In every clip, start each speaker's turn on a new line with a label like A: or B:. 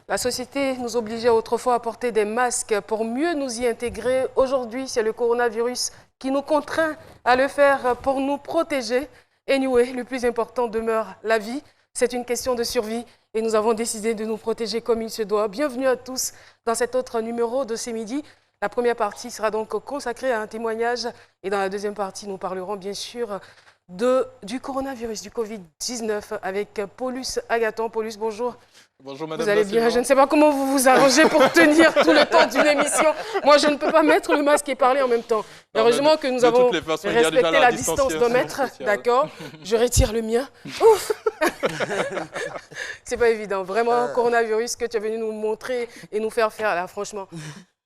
A: La société nous obligeait autrefois à porter des masques pour mieux nous y intégrer. Aujourd'hui, c'est le coronavirus qui nous contraint à le faire pour nous protéger. Anyway, le plus important demeure la vie. C'est une question de survie et nous avons décidé de nous protéger comme il se doit. Bienvenue à tous dans cet autre numéro de C'est midi. La première partie sera donc consacrée à un témoignage et dans la deuxième partie, nous parlerons bien sûr du coronavirus, du Covid-19 avec Paulus Agathon. Paulus, bonjour.
B: Bonjour Madame.
A: Vous allez bien? Je ne sais pas comment vous vous arrangez pour tenir tout le temps d'une émission. Moi, je ne peux pas mettre le masque et parler en même temps. Heureusement que nous avons respecté la distance d'un mètre. D'accord? Je retire le mien. Ouf. C'est pas évident. Vraiment, coronavirus que tu es venu nous montrer et nous faire faire là, franchement.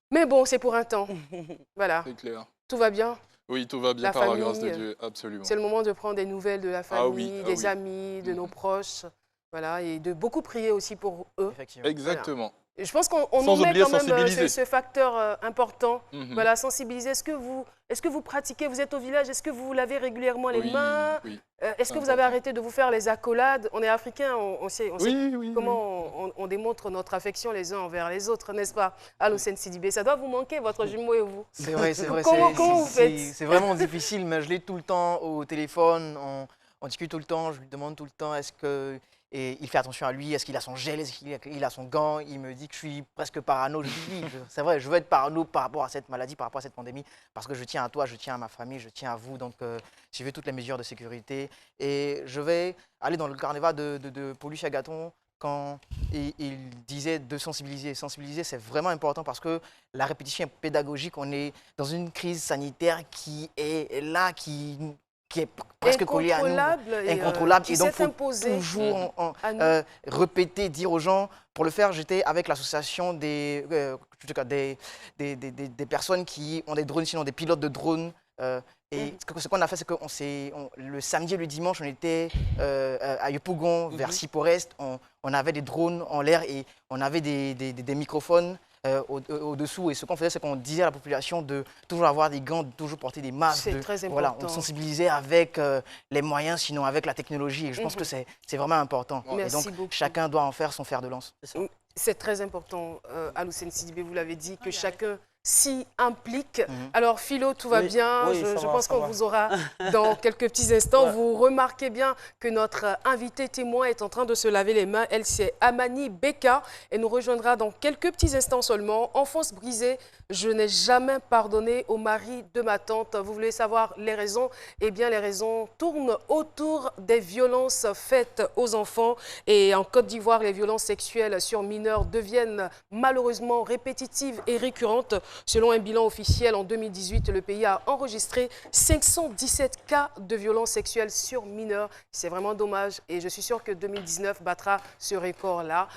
A: Mais bon, c'est pour un temps. Voilà.
B: C'est clair.
A: Tout va bien?
B: Oui, tout va bien par la grâce de Dieu, absolument.
A: C'est le moment de prendre des nouvelles de la famille, des amis, de nos proches. Voilà, et de beaucoup prier aussi pour eux.
B: Exactement.
A: Voilà. Je pense qu'on nous met quand même ce facteur important. Voilà, sensibiliser. Est-ce que vous pratiquez, vous êtes au village, est-ce que vous lavez régulièrement les mains? Est-ce que vous avez arrêté de vous faire les accolades? On est africains, on sait comment on démontre notre affection les uns envers les autres, n'est-ce pas? Allô, Sidibé, ça doit vous manquer, votre jumeau et vous.
C: C'est vrai, c'est vrai.
A: Comment vous faites?
C: C'est vraiment difficile, mais je l'ai tout le temps au téléphone, on discute tout le temps, je lui demande tout le temps est-ce que... Et il fait attention à lui, est-ce qu'il a son gel, est-ce qu'il a son gant? Il me dit que je suis presque parano. Je lui dis, c'est vrai, je veux être parano par rapport à cette maladie, par rapport à cette pandémie, parce que je tiens à toi, je tiens à ma famille, je tiens à vous. Donc, je veux toutes les mesures de sécurité. Et je vais aller dans le carnaval de Paulus Agathon quand il disait de sensibiliser. Sensibiliser, c'est vraiment important parce que la répétition est pédagogique. On est dans une crise sanitaire qui est là, qui est presque collé à nous, incontrôlable, et donc il faut toujours répéter, dire aux gens. Pour le faire, j'étais avec l'association des personnes qui ont des drones, sinon des pilotes de drones. Et ce qu'on a fait, c'est que le samedi et le dimanche, on était à Yopougon, vers Siporest. On avait des drones en l'air et on avait des microphones au-dessous. Et ce qu'on faisait, c'est qu'on disait à la population de toujours avoir des gants, de toujours porter des masques.
A: C'est très important.
C: Voilà, on sensibilisait avec les moyens, sinon avec la technologie. Et je pense que c'est vraiment important.
A: Merci
C: et donc,
A: beaucoup.
C: Chacun doit en faire son fer de lance.
A: C'est très important, Alhousseni Sidibé, vous l'avez dit, que chacun s'y implique. Alors, Philo, tout va bien. Je pense qu'on vous aura dans quelques petits instants. Vous remarquez bien que notre invité témoin est en train de se laver les mains. Elle, c'est Amani Beka. Elle nous rejoindra dans quelques petits instants seulement. Enfance brisée, je n'ai jamais pardonné au mari de ma tante. Vous voulez savoir les raisons? Eh bien, les raisons tournent autour des violences faites aux enfants. Et en Côte d'Ivoire, les violences sexuelles sur mineurs deviennent malheureusement répétitives et récurrentes. Selon un bilan officiel, en 2018, le pays a enregistré 517 cas de violences sexuelles sur mineurs. C'est vraiment dommage et je suis sûre que 2019 battra ce record-là.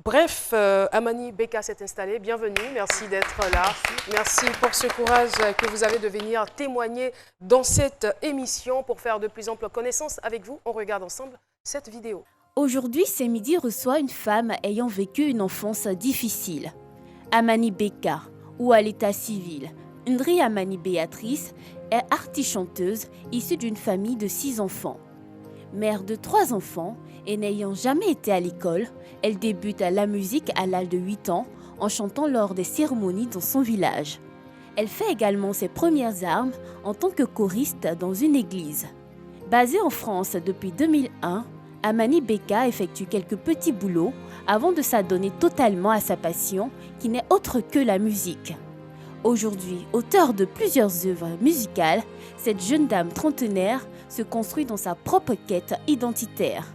A: Bref, Amani Beka s'est installée. Bienvenue, merci d'être là. Merci pour ce courage que vous avez de venir témoigner dans cette émission pour faire de plus ample connaissance avec vous. On regarde ensemble cette vidéo.
D: Aujourd'hui, C'est midi reçoit une femme ayant vécu une enfance difficile. Amani Beka, ou à l'état civil. Ndri Amani Béatrice est artiste-chanteuse issue d'une famille de 6 enfants. Mère de 3 enfants et n'ayant jamais été à l'école, elle débute la musique à l'âge de 8 ans en chantant lors des cérémonies dans son village. Elle fait également ses premières armes en tant que choriste dans une église. Basée en France depuis 2001, Amani Beka effectue quelques petits boulots avant de s'adonner totalement à sa passion qui n'est autre que la musique. Aujourd'hui, auteure de plusieurs œuvres musicales, cette jeune dame trentenaire se construit dans sa propre quête identitaire.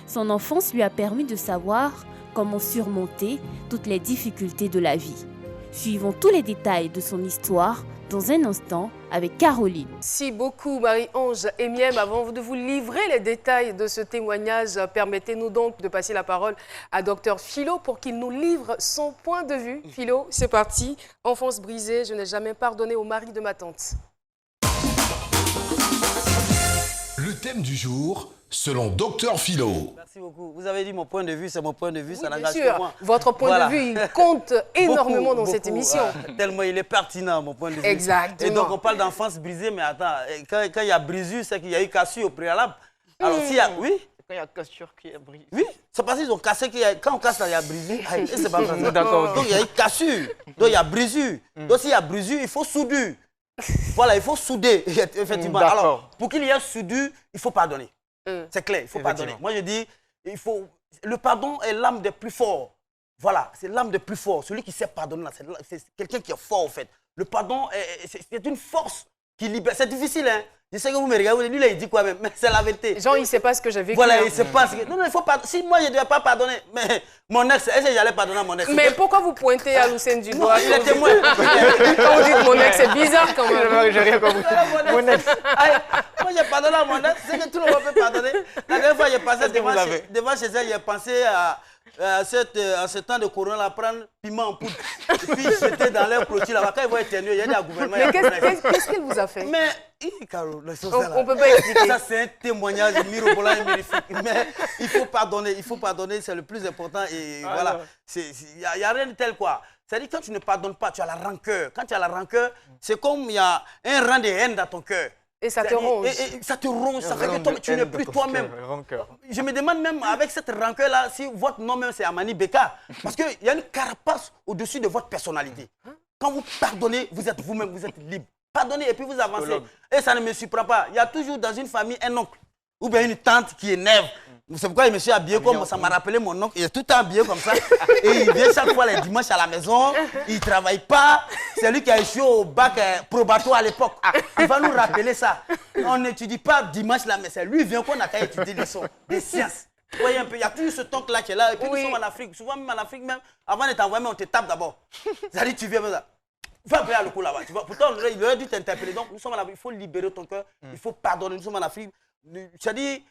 D: Son enfance lui a permis de savoir comment surmonter toutes les difficultés de la vie. Suivons tous les détails de son histoire dans un instant avec Caroline.
A: Merci beaucoup Marie-Ange Emiem. Avant de vous livrer les détails de ce témoignage, permettez-nous donc de passer la parole à Dr Philo pour qu'il nous livre son point de vue. Philo, c'est parti. Enfance brisée, je n'ai jamais pardonné au mari de ma tante.
E: Le thème du jour, selon Dr Philo.
F: Merci beaucoup. Vous avez dit mon point de vue, c'est mon point de vue, ça n'engage
A: que moi. Votre point de vue, il compte énormément dans cette émission.
F: Tellement il est pertinent, mon point de vue.
A: Exactement.
F: Et donc on parle d'enfance brisée, mais attends, quand il y a brisure, c'est qu'il y a eu cassure au préalable. Alors s'il y a,
C: Quand il y a cassure qui est brisée.
F: Oui, c'est parce qu'ils ont cassé, quand on casse là, il y a brisure. C'est pas vrai.
C: D'accord.
F: Donc il y a une cassure, donc il y a brisure. Donc s'il y a brisure, il faut soudure. Voilà, il faut souder, effectivement. Alors, pour qu'il y ait soudure, il faut pardonner. C'est clair, il faut pardonner. Moi, je dis, le pardon est l'âme des plus forts. Voilà, c'est l'âme des plus forts. Celui qui sait pardonner, c'est quelqu'un qui est fort, en fait. Le pardon, c'est une force qui libère. C'est difficile, hein. Je sais que vous me regardez, lui, là, il dit quoi même, mais c'est la vérité.
A: Jean, il ne sait pas ce que j'ai vécu.
F: Voilà, il ne sait pas ce que... Non, il faut pardonner. Si moi, je ne devais pas pardonner, mais mon ex, est-ce que j'allais pardonner à mon ex?
A: Mais pourquoi vous pointez à Lucène du doigt?
F: Il est témoin.
A: Quand vous dites mon ex, c'est bizarre quand même.
C: J'ai rien compris. Mon ex.
F: Moi, j'ai pardonné à mon ex, c'est que tout le monde peut pardonner. La dernière fois, j'ai passé devant chez elle, j'ai pensé à ce temps de corona, prendre piment en poudre. Et puis, j'étais dans l'air clôture là-bas. Quand ils vont éternuer, il y a des gouvernements.
A: Mais qu'est-ce qu'elle vous a fait?
F: Mais, Caro, on
A: ne peut pas expliquer.
F: Ça, c'est un témoignage mirobolant et magnifique. Mais il faut pardonner, c'est le plus important. Et voilà, il n'y a rien de tel quoi. C'est-à-dire, quand tu ne pardonnes pas, tu as la rancœur. Quand tu as la rancœur, c'est comme il y a un rang de haine dans ton cœur.
A: Et ça te ronge.
F: Et ça te ronge, ça fait que tu n'es plus toi-même. Je me demande même, avec cette rancœur-là, si votre nom même c'est Amani Beka. Parce qu'il y a une carapace au-dessus de votre personnalité. Quand vous pardonnez, vous êtes vous-même, vous êtes libre. Pardonnez et puis vous avancez. Et ça ne me surprend pas. Il y a toujours dans une famille un oncle ou bien une tante qui énerve. C'est pourquoi je me suis habillé comme ça, m'a rappelé mon oncle. Il est tout le temps habillé comme ça. Et il vient chaque fois les dimanches à la maison. Il ne travaille pas. C'est lui qui a échoué au bac probatoire à l'époque. Il va nous rappeler ça. On n'étudie pas dimanche là, mais c'est lui qui vient qu'on a qu'à étudier des sciences. Vous voyez un peu, il y a toujours ce oncle-là qui est là. Et puis nous sommes en Afrique. Souvent même en Afrique, même, avant de t'envoyer, on te tape d'abord. C'est-à-dire tu viens comme ça. Va payer le coup là-bas. Pourtant, il aurait dû t'interpeller. Donc nous sommes en Afrique. Il faut libérer ton cœur. Il faut pardonner. Nous sommes en Afrique. C'est-à-dire...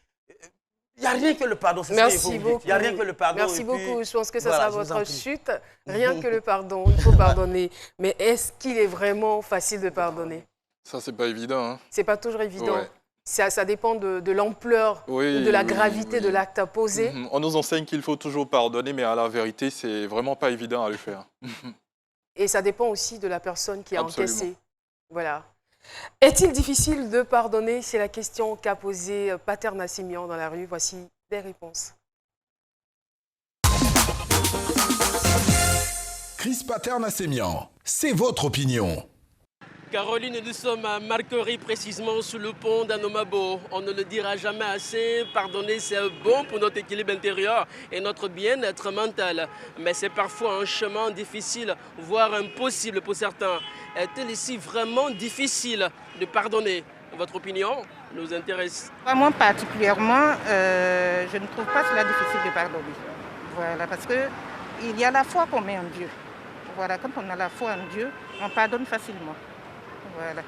F: Il n'y a rien que le pardon.
A: Merci beaucoup.
F: Il n'y a rien que le pardon.
A: Merci beaucoup. Je pense que ça sera votre chute. Rien que le pardon. Il faut pardonner. Mais est-ce qu'il est vraiment facile de pardonner?
B: Ça, c'est pas évident. Hein.
A: C'est pas toujours évident. Ouais. Ça dépend de l'ampleur ou de la gravité de l'acte à poser.
B: On nous enseigne qu'il faut toujours pardonner, mais à la vérité, c'est vraiment pas évident à le faire.
A: Et ça dépend aussi de la personne qui a encaissé. Voilà. Est-il difficile de pardonner? C'est la question qu'a posée Pater Nassimian dans la rue. Voici des réponses.
E: Chris Pater Nassimian, c'est votre opinion.
G: Caroline, nous sommes à Marquerie, précisément sous le pont d'Anomabo. On ne le dira jamais assez, pardonner c'est bon pour notre équilibre intérieur et notre bien-être mental. Mais c'est parfois un chemin difficile, voire impossible pour certains. Est-il ici vraiment difficile de pardonner? Votre opinion nous intéresse.
H: Moi particulièrement, je ne trouve pas cela difficile de pardonner. Voilà, parce qu'il y a la foi qu'on met en Dieu. Voilà, quand on a la foi en Dieu, on pardonne facilement. Voilà.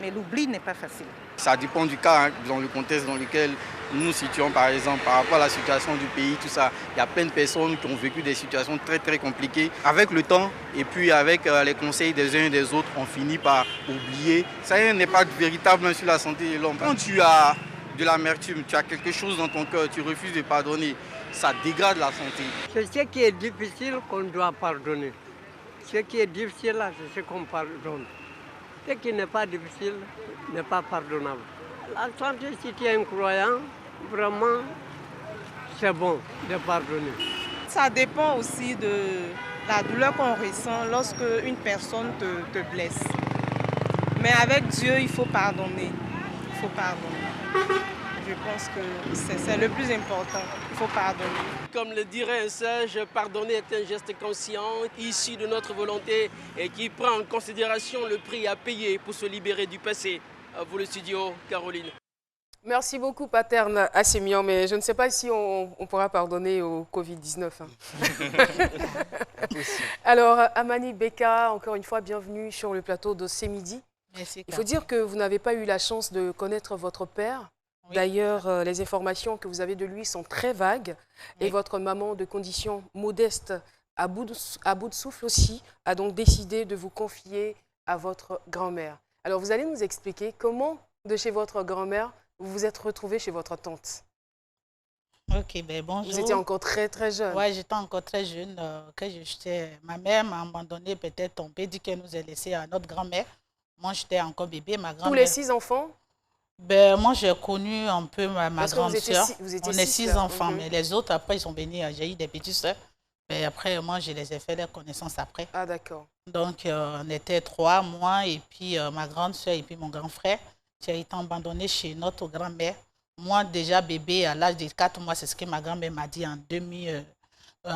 H: Mais l'oubli n'est pas facile.
I: Ça dépend du cas, hein, dans le contexte dans lequel nous nous situons, par exemple, par rapport à la situation du pays, tout ça. Il y a plein de personnes qui ont vécu des situations très très compliquées. Avec le temps et puis avec les conseils des uns et des autres, on finit par oublier. Ça n'est pas véritable sur la santé de l'homme. Quand tu as de l'amertume, tu as quelque chose dans ton cœur, tu refuses de pardonner, ça dégrade la santé.
J: C'est ce qui est difficile qu'on doit pardonner. Ce qui est difficile là, c'est ce qu'on pardonne. Ce qui n'est pas difficile n'est pas pardonnable. La santé, si tu es un croyant, vraiment, c'est bon de pardonner.
K: Ça dépend aussi de la douleur qu'on ressent lorsque une personne te blesse. Mais avec Dieu, il faut pardonner. Il faut pardonner. Je pense que c'est le plus important. Il faut pardonner.
G: Comme le dirait un sage, pardonner est un geste conscient, issu de notre volonté et qui prend en considération le prix à payer pour se libérer du passé. À vous le studio, Caroline.
A: Merci beaucoup, Pater Nassimian, mais je ne sais pas si on pourra pardonner au Covid-19. Hein. Alors, Amani Beka, encore une fois, bienvenue sur le plateau de C'est Midi.
L: Merci.
A: Il faut dire que vous n'avez pas eu la chance de connaître votre père. Oui. D'ailleurs, les informations que vous avez de lui sont très vagues. Oui. Et votre maman, de conditions modestes, à bout de souffle aussi, a donc décidé de vous confier à votre grand-mère. Alors, vous allez nous expliquer comment, de chez votre grand-mère, vous vous êtes retrouvée chez votre tante.
L: Ok, ben bonjour.
A: Vous étiez encore très très jeune.
L: Oui, j'étais encore très jeune. Ma mère m'a abandonnée, peut-être tombée, dit qu'elle nous a laissé à notre grand-mère. Moi, j'étais encore bébé, ma grand-mère.
A: Tous les 6 enfants?
L: Ben, moi, j'ai connu un peu ma grande sœur. On est 6 enfants,
A: Mhm.
L: mais les autres, après, ils sont venus. J'ai eu des petites sœurs. Mais après, moi, je les ai fait leur connaissance après.
A: Ah, d'accord.
L: Donc, on était 3, moi, et puis ma grande sœur, et puis mon grand frère. J'ai été abandonné chez notre grand-mère. Moi, déjà bébé, à l'âge de 4 mois, c'est ce que ma grand-mère m'a dit en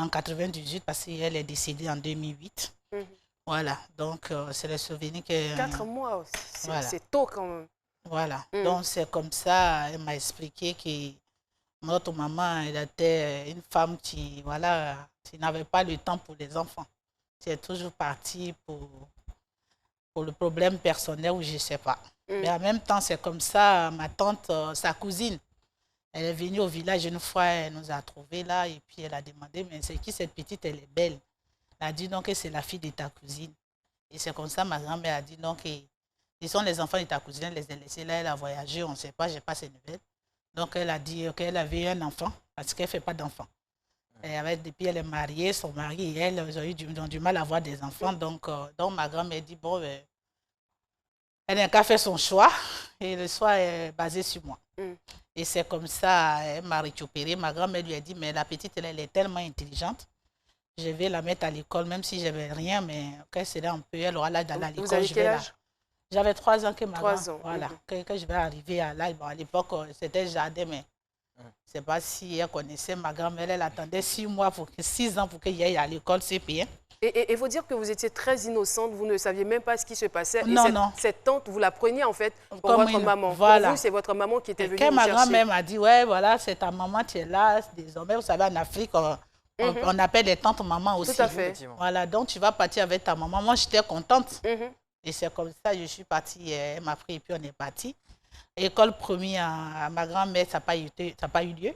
L: 98, parce qu'elle est décédée en 2008.
A: Mhm.
L: Voilà, donc c'est le souvenir que...
A: 4 mois, c'est
L: voilà.
A: tôt quand même.
L: Voilà, donc c'est comme ça, elle m'a expliqué que notre maman, elle était une femme qui, voilà, qui n'avait pas le temps pour les enfants. Elle est toujours partie pour le problème personnel ou je ne sais pas. Mais en même temps, c'est comme ça, ma tante, sa cousine, elle est venue au village une fois, elle nous a trouvés là, et puis elle a demandé, mais c'est qui cette petite, elle est belle. Elle a dit donc que c'est la fille de ta cousine. Et c'est comme ça, ma grand-mère a dit donc que ils sont les enfants de ta cousine, elle les a laissés là, elle a voyagé, on ne sait pas, je n'ai pas ses nouvelles. Donc elle a dit qu'elle avait un enfant, parce qu'elle ne fait pas d'enfant. Depuis elle est mariée, son mari et elle, ils ont du mal à avoir des enfants. Donc ma grand-mère dit, bon, elle n'a qu'à faire son choix, et le choix est basé sur moi. Et c'est comme ça, elle m'a récupéré. Ma grand-mère lui a dit, mais la petite, elle est tellement intelligente, je vais la mettre à l'école, même si je n'avais rien, mais quand c'est là un peu, elle aura l'âge d'aller à l'école.
A: Vous avez quel âge?
L: J'avais 3 ans que ma
A: 3 ans.
L: Voilà, quand je vais arriver à l'âge, bon, à l'époque, c'était jardin, mais je ne sais pas si elle connaissait ma grand-mère, elle attendait 6 ans pour qu'elle aille à l'école CP1.
A: Et il faut dire que vous étiez très innocente, vous ne saviez même pas ce qui se passait.
L: Non,
A: et
L: non.
A: Cette tante, vous la preniez en fait pour
L: Comme
A: votre maman.
L: Voilà.
A: Pour vous, c'est votre maman qui était venue
L: Quand
A: vous
L: ma
A: chercher.
L: grand-mère m'a dit, ouais, voilà, c'est ta maman, tu es là. Désormais, vous savez, en Afrique, on appelle les tantes maman aussi.
A: Tout à fait.
L: Voilà, donc tu vas partir avec ta maman. Moi, j'étais contente. Et c'est comme ça que je suis partie. Elle m'a pris et puis on est parti. École première à ma grand-mère, ça n'a pas eu lieu.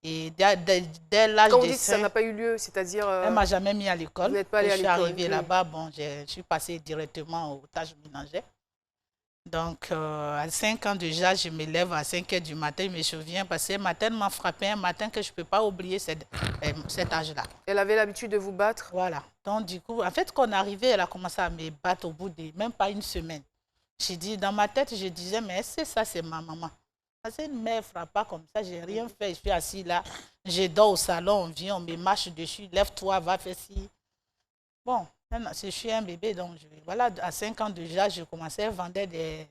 L: Et dès l'âge de...
A: Quand vous dites que ça n'a pas eu lieu, c'est-à-dire...
L: Elle ne m'a jamais mis à l'école.
A: Vous n'êtes pas allée à l'école.
L: Je suis arrivée là-bas, bon, je suis passée directement aux tâches ménagères. Donc, à 5 ans déjà, je me lève à 5 h du matin, je me souviens, parce que matin m'a frappé un matin que je ne peux pas oublier cet âge-là.
A: Elle avait l'habitude de vous battre?
L: Voilà. Donc, du coup, en fait, quand on est arrivé, elle a commencé à me battre au bout de même pas une semaine. J'ai dit, dans ma tête, je disais, mais est-ce que ça, c'est ma maman? Parce qu'une mère ne frappe pas comme ça, je n'ai rien fait, je suis assise là, je dors au salon, on vient, on me marche dessus, lève-toi, va faire ci. Bon, je suis un bébé, donc voilà, à 5 ans déjà, je commençais à vendre des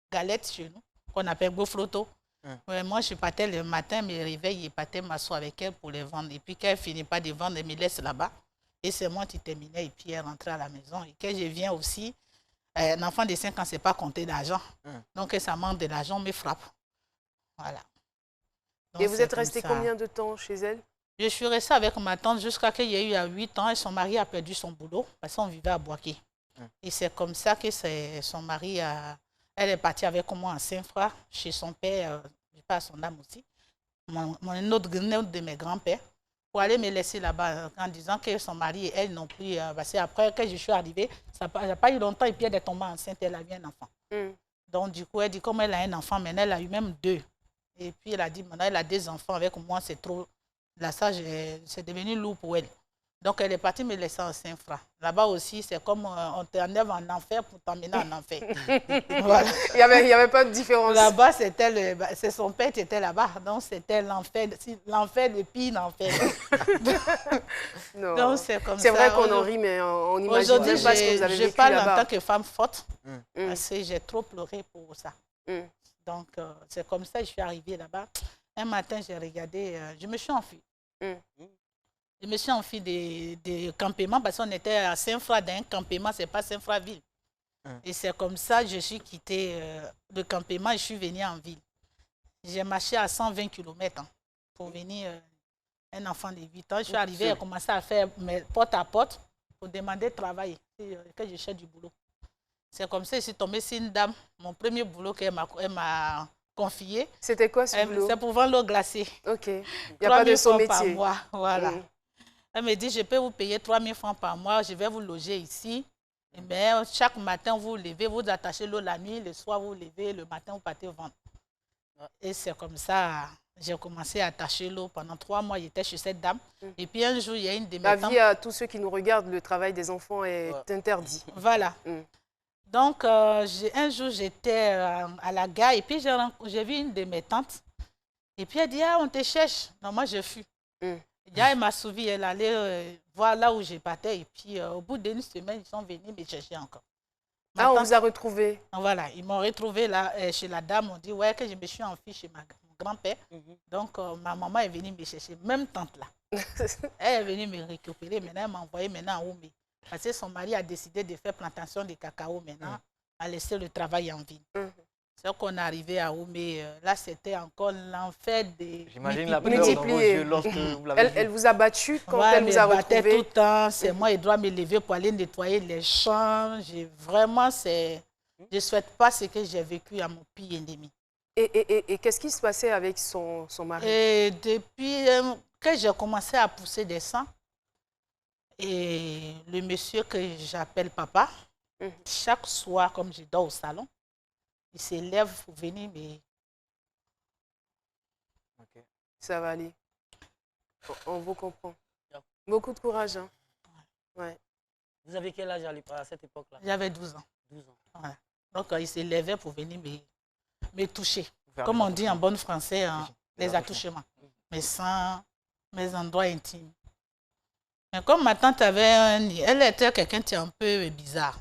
L: galettes chez nous, qu'on appelle gaufroto. Moi, je partais le matin, me réveille, et partais m'asseoir avec elle pour les vendre. Et puis, quand elle ne finit pas de vendre, elle me laisse là-bas. Et c'est moi qui terminais, et puis elle rentrait à la maison. Et quand je viens aussi, un enfant de 5 ans ne sait pas compter d'argent. Donc, quand ça manque de l'argent, on me frappe. Voilà. Donc,
A: et vous êtes resté combien de temps chez elle?
L: Je suis restée avec ma tante jusqu'à qu'il y ait eu à 8 ans et son mari a perdu son boulot parce qu'on vivait à Boaké. Et c'est comme ça que son mari elle est partie avec moi en Saint-Fra chez son père, je sais pas son âme aussi, un autre de mes grands-pères, pour aller me laisser là-bas en disant que son mari et elle n'ont plus. Parce qu'après, quand je suis arrivée, ça n'a pas eu longtemps et puis elle est tombée enceinte, elle a eu un enfant. Donc du coup, elle dit comme elle a un enfant, maintenant elle a eu même 2. Et puis elle a dit, maintenant elle a 2 enfants avec moi, c'est trop. Là, ça, c'est devenu lourd pour elle. Donc, elle est partie me laisser en Saint-Fra. Là-bas aussi, c'est comme on t'enlève en enfer pour t'emmener en enfer. Voilà.
A: Il n'y avait pas de différence.
L: Là-bas, c'est son père qui était là-bas. Donc, c'était l'enfer, le pire enfer. Donc, c'est comme ça.
A: C'est vrai qu'on en rit, mais on imagine même pas ce que vous avez vécu là-bas.
L: Je parle en tant que femme forte, parce que j'ai trop pleuré pour ça. Donc, c'est comme ça que je suis arrivée là-bas. Un matin, j'ai regardé, je me suis enfuie. Je me suis enfuie des campements parce qu'on était à Saint-Fra, dans un campement, ce n'est pas Saint-Fra-Ville. Et c'est comme ça que je suis quittée le campement et je suis venue en ville. J'ai marché à 120 km pour venir, un enfant de 8 ans. Je suis arrivée, j'ai commencé à faire mes porte à porte pour demander de travailler, que je cherche du boulot. C'est comme ça que je suis tombée sur une dame, mon premier boulot qu'elle m'a confié.
A: C'était quoi ce boulot?
L: C'est pour vendre l'eau glacée.
A: Ok. Il n'y a pas de son métier.
L: Par mois, voilà. Elle me dit, je peux vous payer 3 000 francs par mois, je vais vous loger ici. Mais chaque matin, vous levez, vous attachez l'eau la nuit, le soir, vous levez, le matin, vous partez vendre. Et c'est comme ça, j'ai commencé à attacher l'eau. Pendant 3 mois, j'étais chez cette dame. Et puis un jour, il y a une de mes tantes.
A: À tous ceux qui nous regardent, le travail des enfants est interdit.
L: Voilà. Donc, un jour, j'étais à la gare et puis j'ai vu une de mes tantes. Et puis, elle dit, ah, on te cherche. Non, moi, je fuis. Elle m'a suivi, elle allait voir là où je partais. Et puis, au bout d'une semaine, ils sont venus me chercher encore.
A: Ah, on vous a retrouvé?
L: Voilà, ils m'ont retrouvé là, chez la dame. On dit, ouais, que je me suis enfuie chez mon grand-père. Donc, ma maman est venue me chercher, même tante là. Elle est venue me récupérer. Maintenant, elle m'a envoyé à Oumé. Parce que son mari a décidé de faire plantation de cacao maintenant, a laissé le travail en ville. C'est qu'on est arrivé à Oumé. Là, c'était encore l'enfer des...
C: J'imagine la peur dans vos yeux lorsque vous l'avez vu.
A: Elle vous a battu quand elle vous a retrouvé?
L: Tout le temps. C'est moi, je dois me lever pour aller nettoyer les champs. Vraiment, je ne souhaite pas ce que j'ai vécu à mon pire ennemi.
A: Et qu'est-ce qui se passait avec son mari?
L: Et depuis que j'ai commencé à pousser des sangs, et le monsieur que j'appelle papa, chaque soir, comme je dors au salon, il s'élève pour venir me...
A: Ça va aller. On vous comprend. Beaucoup de courage. Hein? Ouais.
F: Vous avez quel âge à cette époque-là?
L: J'avais 12 ans.
F: 12 ans.
L: Voilà. Donc, il s'élevait pour venir me toucher. Comme on dit en bon français, hein, les attouchements. Mais sans mes endroits intimes. Mais comme ma tante elle était quelqu'un de un peu bizarre.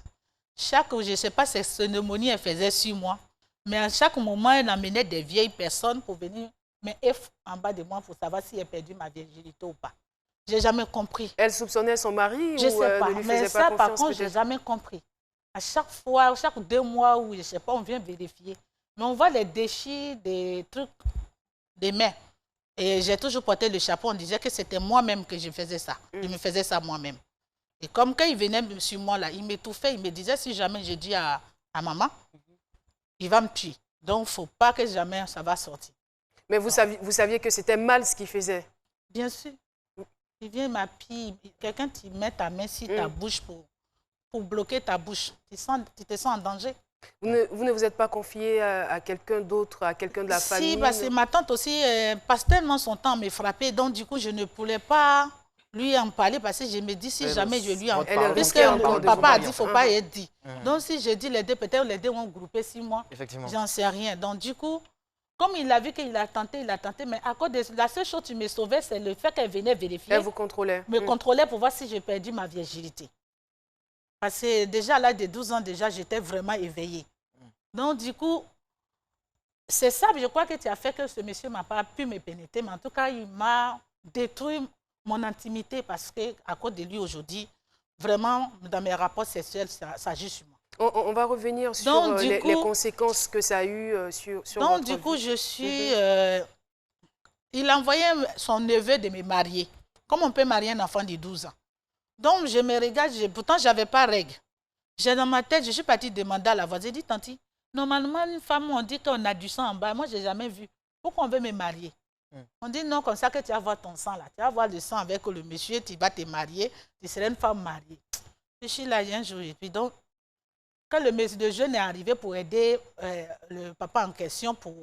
L: Je ne sais pas cette cérémonie elle faisait sur moi, mais à chaque moment, elle amenait des vieilles personnes pour venir me F en bas de moi pour savoir si elle perdu ma virginité ou pas. Je n'ai jamais compris.
A: Elle soupçonnait son mari
L: je
A: ou
L: sais pas,
A: ne lui
L: mais
A: faisait
L: ça,
A: pas confiance?
L: Par contre, je n'ai jamais compris. À chaque fois, chaque 2 mois, ou je ne sais pas, on vient vérifier. Mais on voit les déchets, des trucs, des mains. Et j'ai toujours porté le chapeau, on disait que c'était moi-même que je faisais ça. Je me faisais ça moi-même. Et comme quand il venait sur moi, là, il m'étouffait, il me disait si jamais je dis à maman, il va me tuer. Donc, il ne faut pas que jamais ça va sortir.
A: Mais vous saviez que c'était mal ce qu'il faisait?
L: Bien sûr. Il vient m'appuyer, quelqu'un qui met ta main sur ta bouche pour bloquer ta bouche. Tu te sens en danger.
A: Vous ne vous êtes pas confié à quelqu'un d'autre, à quelqu'un de la famille?
L: Si, parce que ma tante aussi passe tellement son temps à me frapper, donc du coup, je ne voulais pas lui en parler parce que je me dis si jamais je lui en parle. Parce que le papa a dit qu'il ne faut pas être dit. Donc si je dis les deux, peut-être les deux vont grouper 6 mois. J'en sais rien. Donc du coup, comme il a vu qu'il a tenté, mais à cause de la seule chose qui me sauvait, c'est le fait qu'elle venait vérifier.
A: Elle vous contrôlait?
L: Me contrôlait pour voir si j'ai perdu ma virginité. Parce que déjà à l'âge de 12 ans, déjà, j'étais vraiment éveillée. Donc, du coup, c'est ça, je crois que tu as fait que ce monsieur n'a pas pu me pénétrer. Mais en tout cas, il m'a détruit mon intimité parce qu'à cause de lui aujourd'hui, vraiment, dans mes rapports sexuels, ça joue sur moi.
A: On va revenir sur les conséquences que ça a eu sur votre vie.
L: Du coup, je suis... il a envoyé son neveu de me marier. Comme on peut marier un enfant de 12 ans. Donc, je me regarde, pourtant, je n'avais pas règle. J'ai dans ma tête, je suis partie demander à la voisine, j'ai dit, tanti, normalement, une femme, on dit qu'on a du sang en bas. Moi, je n'ai jamais vu. Pourquoi on veut me marier? On dit non, comme ça que tu vas voir ton sang là. Tu vas voir le sang avec le monsieur, tu vas te marier, tu seras une femme mariée. Je suis là un jour. Et puis donc, quand le monsieur de jeune est arrivé pour aider le papa en question pour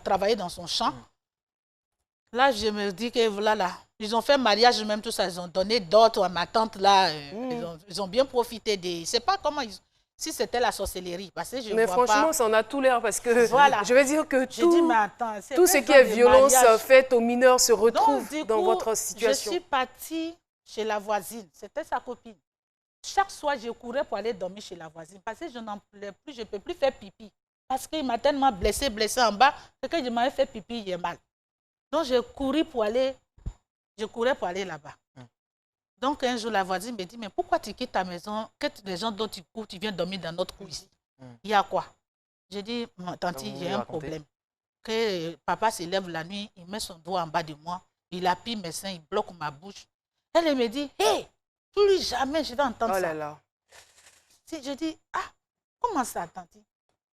L: travailler dans son champ, là, je me dis que voilà, ils ont fait mariage même, tout ça. Ils ont donné d'autres à ma tante là. Ils ont bien profité de... Je ne sais pas comment ils... Si c'était la sorcellerie, parce que je
A: mais
L: vois
A: franchement,
L: pas...
A: ça en a tout l'air parce que
L: voilà.
A: Je veux dire que tout ce qui
L: est
A: est violence faite aux mineurs se retrouve
L: donc,
A: dans votre situation.
L: Je suis partie chez la voisine, c'était sa copine. Chaque soir, je courais pour aller dormir chez la voisine parce que je n'en pouvais plus, je ne peux plus faire pipi. Parce qu'il m'a tellement blessé en bas que quand je m'avais fait pipi, j'ai mal. Donc, je courais pour aller là-bas. Donc, un jour, la voisine me dit, mais pourquoi tu quittes ta maison, que les gens dont tu cours, tu viens dormir dans notre cour ici? Il y a quoi? J'ai dit, tante, j'ai un problème. Que papa se lève la nuit, il met son doigt en bas de moi, il appuie mes seins, il bloque ma bouche. Elle me dit, hé, plus jamais je vais entendre ça.
A: Là.
L: Je dis, ah, comment ça, tante?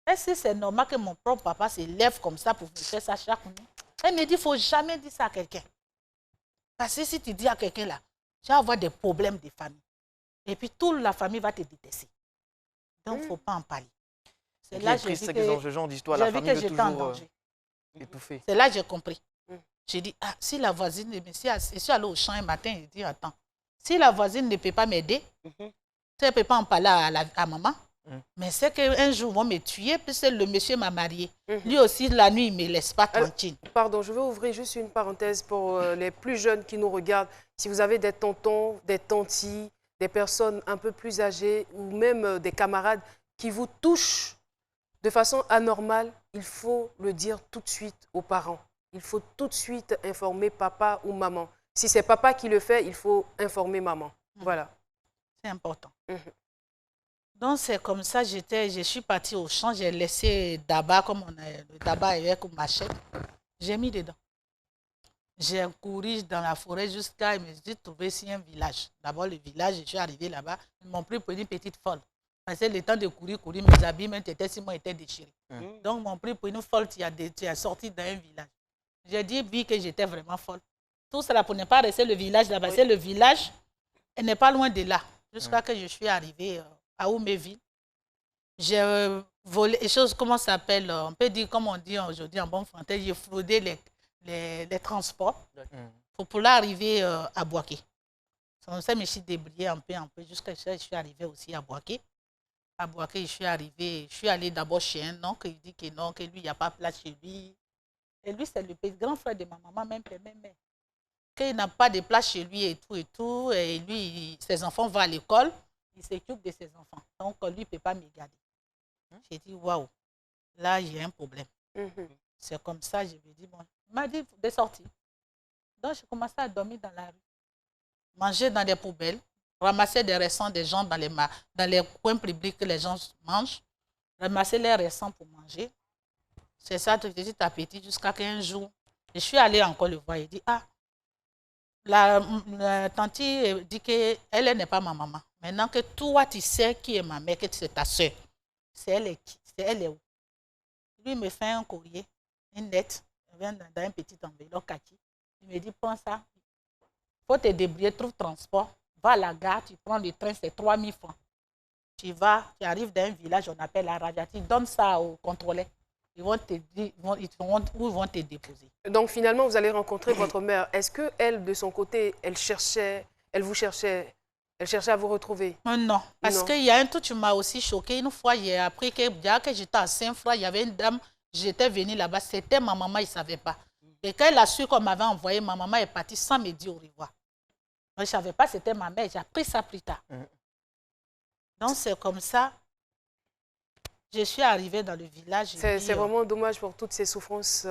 L: Est-ce que c'est normal que mon propre papa se lève comme ça pour me faire ça chaque nuit? Elle me dit, il ne faut jamais dire ça à quelqu'un. Parce que si tu dis à quelqu'un là, tu vas avoir des problèmes de famille. Et puis toute la famille va te détester. Donc, il ne faut pas en parler.
C: C'est là que j'ai vu que ce genre d'histoire, la famille veut toujours étouffer.
L: C'est là que j'ai compris. J'ai dit, ah, si la voisine, je suis allée au champ un matin, j'ai dit, attends, si la voisine ne peut pas m'aider, si elle ne peut pas en parler à maman, Mais c'est qu'un jour, ils vont me tuer, puisque le monsieur m'a marié. Lui aussi, la nuit, il ne me laisse pas tranquille.
A: Pardon, je veux ouvrir juste une parenthèse pour les plus jeunes qui nous regardent. Si vous avez des tontons, des tantis, des personnes un peu plus âgées ou même des camarades qui vous touchent de façon anormale, il faut le dire tout de suite aux parents. Il faut tout de suite informer papa ou maman. Si c'est papa qui le fait, il faut informer maman. Voilà.
L: C'est important. Donc, c'est comme ça, je suis partie au champ, j'ai laissé d'abord, comme on a le tabac avec une machette, j'ai mis dedans. J'ai couru dans la forêt jusqu'à, je me suis trouvé ici un village. D'abord, le village, je suis arrivée là-bas, ils m'ont pris pour une petite folle. Parce que le temps de courir, mes habits, même si moi, étaient déchirés. Donc, ils m'ont pris pour une folle, tu as sorti dans un village. J'ai dit, oui, que j'étais vraiment folle. Tout cela pour ne pas rester le village là-bas. C'est le village, elle n'est pas loin de là. Jusqu'à que je suis arrivée à Ouméville. J'ai volé, les choses, comment ça s'appelle, on peut dire, comme on dit aujourd'hui en bon français, j'ai fraudé les transports pour pouvoir arriver à Boaké. Comme ça, je me suis débrouillée un peu, jusqu'à ce que je suis arrivée aussi à Boaké. À Boaké, je suis allée d'abord chez un oncle, il dit que non, que lui, il n'y a pas de place chez lui. Et lui, c'est le grand frère de ma maman, même père, même mère. Qu'il n'a pas de place chez lui et tout. Et lui, ses enfants vont à l'école, il s'occupe de ses enfants. Donc, lui, il ne peut pas me garder. J'ai dit, waouh, là, il y a un problème. C'est comme ça, je me dis, bon, il m'a dit de sortir. Donc, j'ai commencé à dormir dans la rue, manger dans des poubelles, ramasser des restants des gens dans les coins publics que les gens mangent, ramasser les restants pour manger. C'est ça, petit à petit, jusqu'à qu'un jour, je suis allée encore le voir. Il dit, ah, la tante dit qu'elle n'est pas ma maman. Maintenant que toi, tu sais qui est ma mère, que c'est ta soeur. C'est elle qui? C'est elle est où? Lui, il me fait un courrier, une lettre, dans un petit enveloppe kaki. Il me dit, prends ça. Il faut te débrouiller, trouve transport. Va à la gare, tu prends le train, c'est 3 000 francs. Tu vas, tu arrives dans un village, on appelle la Raja. Tu donnes ça au contrôleur. Ils vont te dire où ils vont te déposer. Donc finalement, vous allez rencontrer votre mère. Est-ce qu'elle, de son côté, elle vous cherchait à vous retrouver? Non, parce qu'il y a un truc qui m'a aussi choqué. Une fois, j'ai appris que j'étais à Saint-Froid, il y avait une dame, j'étais venue là-bas, c'était ma maman, il ne savait pas. Et quand elle a su qu'on m'avait envoyé, ma maman est partie sans me dire au revoir. Moi, je ne savais pas que c'était ma mère, j'ai appris ça plus tard. Donc c'est comme ça. Je suis arrivée dans le village. C'est vraiment dommage pour toutes ces souffrances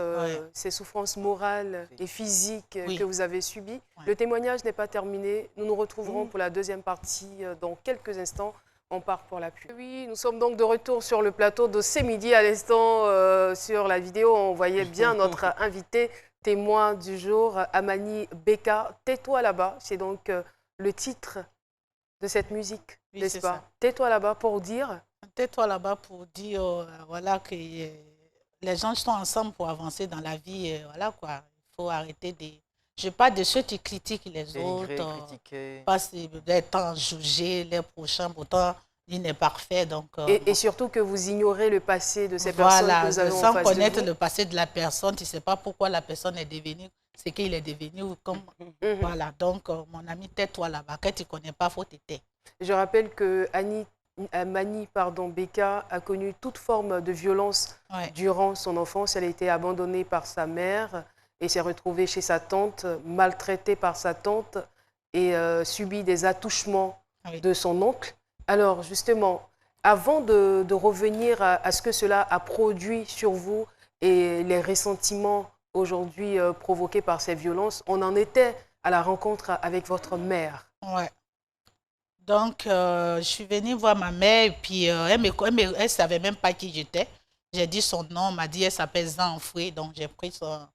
L: morales et physiques que vous avez subies. Le témoignage n'est pas terminé. Nous nous retrouverons pour la deuxième partie dans quelques instants. On part pour la pluie. Oui, nous sommes donc de retour sur le plateau de C'est Midi. À l'instant, sur la vidéo, on voyait bien notre invité, témoin du jour, Amani Beka. Tais-toi là-bas, c'est donc le titre de cette musique, n'est-ce pas? Tais-toi là-bas pour dire... Tais-toi là-bas pour dire voilà, que les gens sont ensemble pour avancer dans la vie. Voilà quoi. Il faut arrêter de... Je parle de ceux qui critiquent les autres. Parce d'être jugés les prochains, pourtant, il n'est parfait. Donc, et surtout que vous ignorez le passé de ces personnes que vous avez en face de vous. Sans connaître le passé de la personne, tu ne sais pas pourquoi la personne est devenue ce qu'il est devenu. Comme, voilà. Donc, mon ami, tais-toi là-bas. Quand tu ne connais pas, il faut te taire. Je rappelle que Amani Beka a connu toute forme de violence durant son enfance. Elle a été abandonnée par sa mère et s'est retrouvée chez sa tante, maltraitée par sa tante et subit des attouchements de son oncle. Alors justement, avant de revenir à ce que cela a produit sur vous et les ressentiments aujourd'hui provoqués par ces violences, on en était à la rencontre avec votre mère. Ouais. Donc, je suis venue voir ma mère et puis elle ne savait même pas qui j'étais. J'ai dit son nom, elle m'a dit elle s'appelle Zanfoué. Donc, j'ai pris son...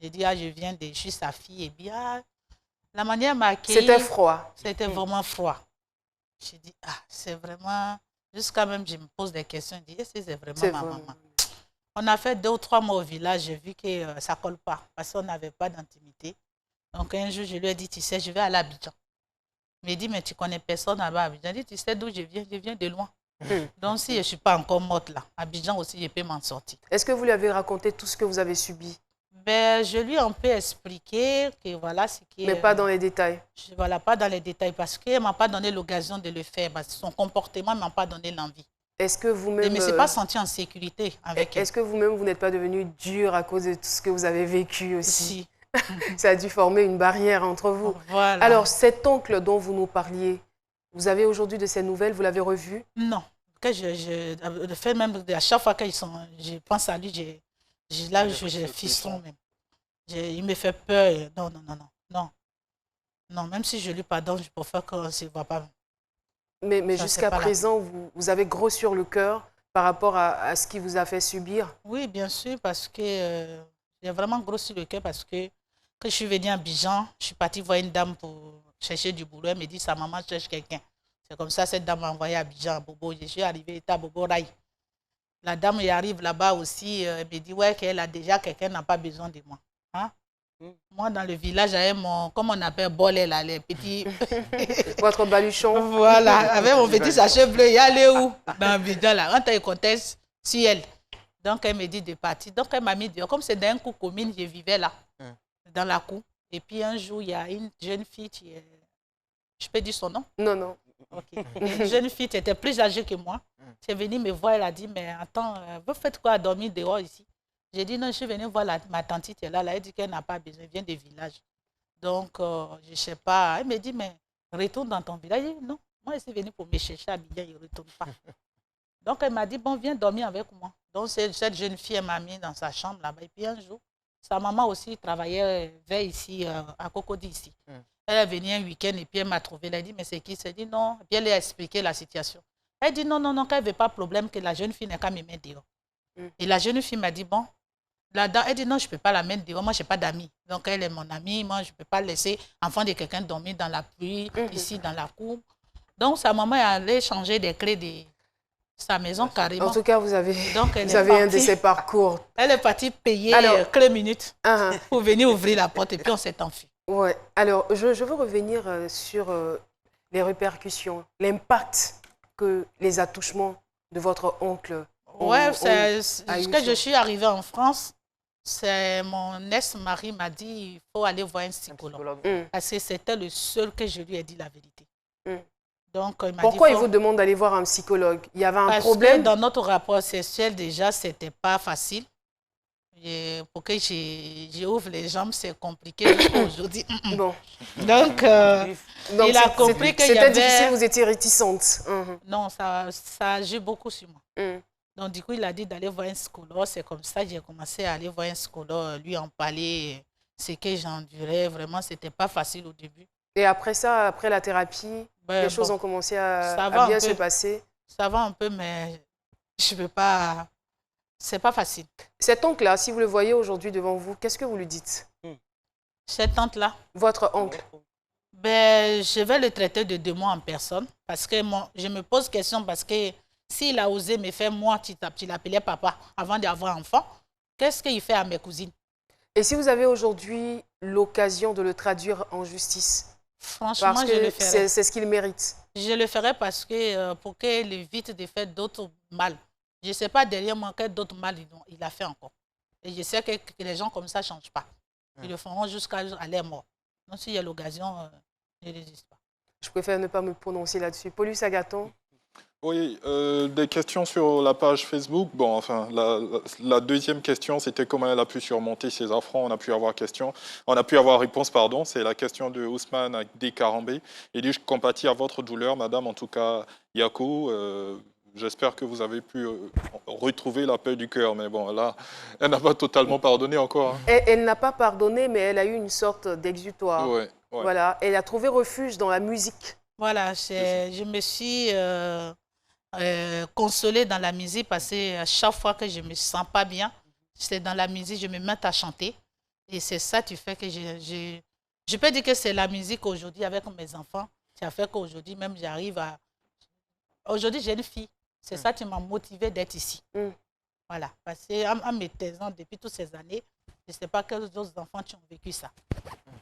L: J'ai dit, ah, je suis sa fille. Et bien, la manière m'a accueilli... C'était froid. C'était vraiment froid. J'ai dit, ah, c'est vraiment... Jusqu'à même, je me pose des questions. Je dis, est-ce que c'est vraiment ma maman? On a fait 2 ou 3 mois au village. J'ai vu que ça ne colle pas parce qu'on n'avait pas d'intimité. Donc, un jour, je lui ai dit, tu sais, je vais aller à Abidjan. Il m'a dit, mais tu connais personne là-bas à Abidjan. J'ai dit, tu sais d'où je viens de loin. Donc, si je ne suis pas encore morte là, Abidjan aussi, je peux m'en sortir. Est-ce que vous lui avez raconté tout ce que vous avez subi? Ben, je lui ai un peu expliqué que voilà ce qui est... Mais pas dans les détails? Voilà, pas dans les détails parce qu'elle ne m'a pas donné l'occasion de le faire. Parce que son comportement ne m'a pas donné l'envie.
A: Est-ce que vous-même...
L: Je ne me suis pas sentie en sécurité avec elle.
A: Est-ce que vous-même, vous n'êtes pas devenu dur à cause de tout ce que vous avez vécu aussi?
L: Si.
A: Ça a dû former une barrière entre vous.
L: Voilà.
A: Alors, cet oncle dont vous nous parliez, vous avez aujourd'hui de ses nouvelles? Vous l'avez revu?
L: Non. Que je fais même à chaque fois que je pense à lui, j'ai fiston même. Il me fait peur. Non, non, non, non, non. Non, même si je lui pardonne, je préfère qu'on ne se voit pas.
A: Mais jusqu'à présent, vous avez gros sur le cœur par rapport à ce qui vous a fait subir?
L: Oui, bien sûr, parce que j'ai vraiment gros sur le cœur parce que quand je suis venue à Abidjan, je suis partie voir une dame pour chercher du boulot. Elle me dit, sa maman cherche quelqu'un. C'est comme ça, cette dame m'a envoyé à Abidjan, à Bobo. Je suis arrivée à Bobo Rai. La dame elle arrive là-bas aussi, elle me dit, ouais, qu'elle a déjà quelqu'un, n'a pas besoin de moi. Hein? Moi, dans le village, j'avais mon, comme on appelle, bolet, là, les petits...
A: Votre baluchon.
L: Voilà, avec mon petit sachet bleu, il y allait où? Dans Abidjan, là. Quand elle conteste, si elle. Donc, elle me dit de partir. Donc, elle m'a mis dehors. Comme c'est dans un coup commune, je vivais là, dans la cour. Et puis, un jour, il y a une jeune fille qui est... Je peux dire son nom?
A: Non, non.
L: Okay. Une jeune fille qui était plus âgée que moi. Elle est venue me voir, elle a dit, mais attends, vous faites quoi à dormir dehors ici? J'ai dit, non, je suis venue voir ma tante qui est là. Elle dit qu'elle n'a pas besoin, elle vient des villages. Donc, je ne sais pas. Elle me dit, mais retourne dans ton village. J'ai dit, non, moi, je suis venue pour me chercher à Abidjan, je ne retourne pas. Donc, elle m'a dit, bon, viens dormir avec moi. Donc, cette jeune fille, elle m'a mis dans sa chambre là-bas. Et puis, un jour, sa maman aussi travaillait vers ici, à Cocody, ici. Elle est venue un week-end et puis elle m'a trouvé. Elle a dit, mais c'est qui? Elle dit, non. Et puis, elle a expliqué la situation. Elle dit, non, non, non, qu'elle ne veut pas de problème, que la jeune fille n'a qu'à me mettre dehors. Et la jeune fille m'a dit, bon, là-dedans, elle dit, non, je ne peux pas la mettre dehors. Moi, je n'ai pas d'amis. Donc, elle est mon amie. Moi, je ne peux pas laisser enfant de quelqu'un dormir dans la pluie, ici, dans la cour. Donc, sa maman est allée changer des clés de sa maison carrément.
A: En tout cas, vous avez
L: partie,
A: un de ces parcours.
L: Elle est partie payer clé minute pour venir ouvrir la porte et puis on s'est enfui.
A: Ouais. Alors, je veux revenir sur les répercussions, l'impact que les attouchements de votre oncle ont.
L: Ouais, quand je suis arrivée en France, mon ex-mari m'a dit il faut aller voir un psychologue. Parce que c'était le seul que je lui ai dit la vérité. Donc,
A: pourquoi il vous demande d'aller voir un psychologue? Il y avait un problème?
L: Parce que dans notre rapport sexuel, déjà, ce n'était pas facile. Pour que j'ouvre les jambes, c'est compliqué aujourd'hui.
A: Bon.
L: Donc, il a compris qu'il y avait...
A: C'était difficile, vous étiez réticente.
L: Non, ça a joué beaucoup sur moi. Donc, du coup, il a dit d'aller voir un psychologue. C'est comme ça que j'ai commencé à aller voir un psychologue, lui en parler, ce que j'endurais. Vraiment, ce n'était pas facile au début.
A: Et après ça, après la thérapie, les choses ont commencé à bien se passer?
L: Ça va un peu, mais je ne peux pas... C'est pas facile.
A: Cet oncle-là, si vous le voyez aujourd'hui devant vous, qu'est-ce que vous lui dites?
L: Cet oncle-là?
A: Votre oncle?
L: Ben, je vais le traiter de deux mots en personne. Parce que je me pose question parce que s'il a osé me faire moi, tu l'appelais papa avant d'avoir enfant, qu'est-ce qu'il fait à mes cousines?
A: Et si vous avez aujourd'hui l'occasion de le traduire en justice?
L: Franchement, je le ferai.
A: C'est ce qu'il mérite.
L: Je le ferai parce que pour qu'il évite de faire d'autres mal. Je ne sais pas derrière moi quel d'autres mal il a fait encore. Et je sais que les gens comme ça ne changent pas. Ils le feront jusqu'à leur mort. Donc s'il y a l'occasion, je ne résiste pas.
A: Je préfère ne pas me prononcer là-dessus. Paulus Agathon?
B: Oui, des questions sur la page Facebook. Bon, enfin, la deuxième question, c'était comment elle a pu surmonter ses affronts. On a pu avoir réponse, pardon. C'est la question de Ousmane Dekarambé. Il dit, je compatis à votre douleur, madame, en tout cas, Yakou. J'espère que vous avez pu retrouver la paix du cœur. Mais bon, là, elle n'a pas totalement pardonné encore. Hein.
A: Elle n'a pas pardonné, mais elle a eu une sorte d'exutoire.
B: Ouais.
A: Voilà, elle a trouvé refuge dans la musique.
L: Voilà, je me suis consolée dans la musique parce que chaque fois que je ne me sens pas bien, c'est dans la musique, je me mets à chanter. Et c'est ça qui fait que je peux dire que c'est la musique aujourd'hui avec mes enfants qui a fait qu'aujourd'hui même j'arrive à... Aujourd'hui, j'ai une fille. C'est ça qui m'a motivée d'être ici. Voilà. Parce qu'en me taisant depuis toutes ces années, je ne sais pas quels autres enfants qui ont vécu ça.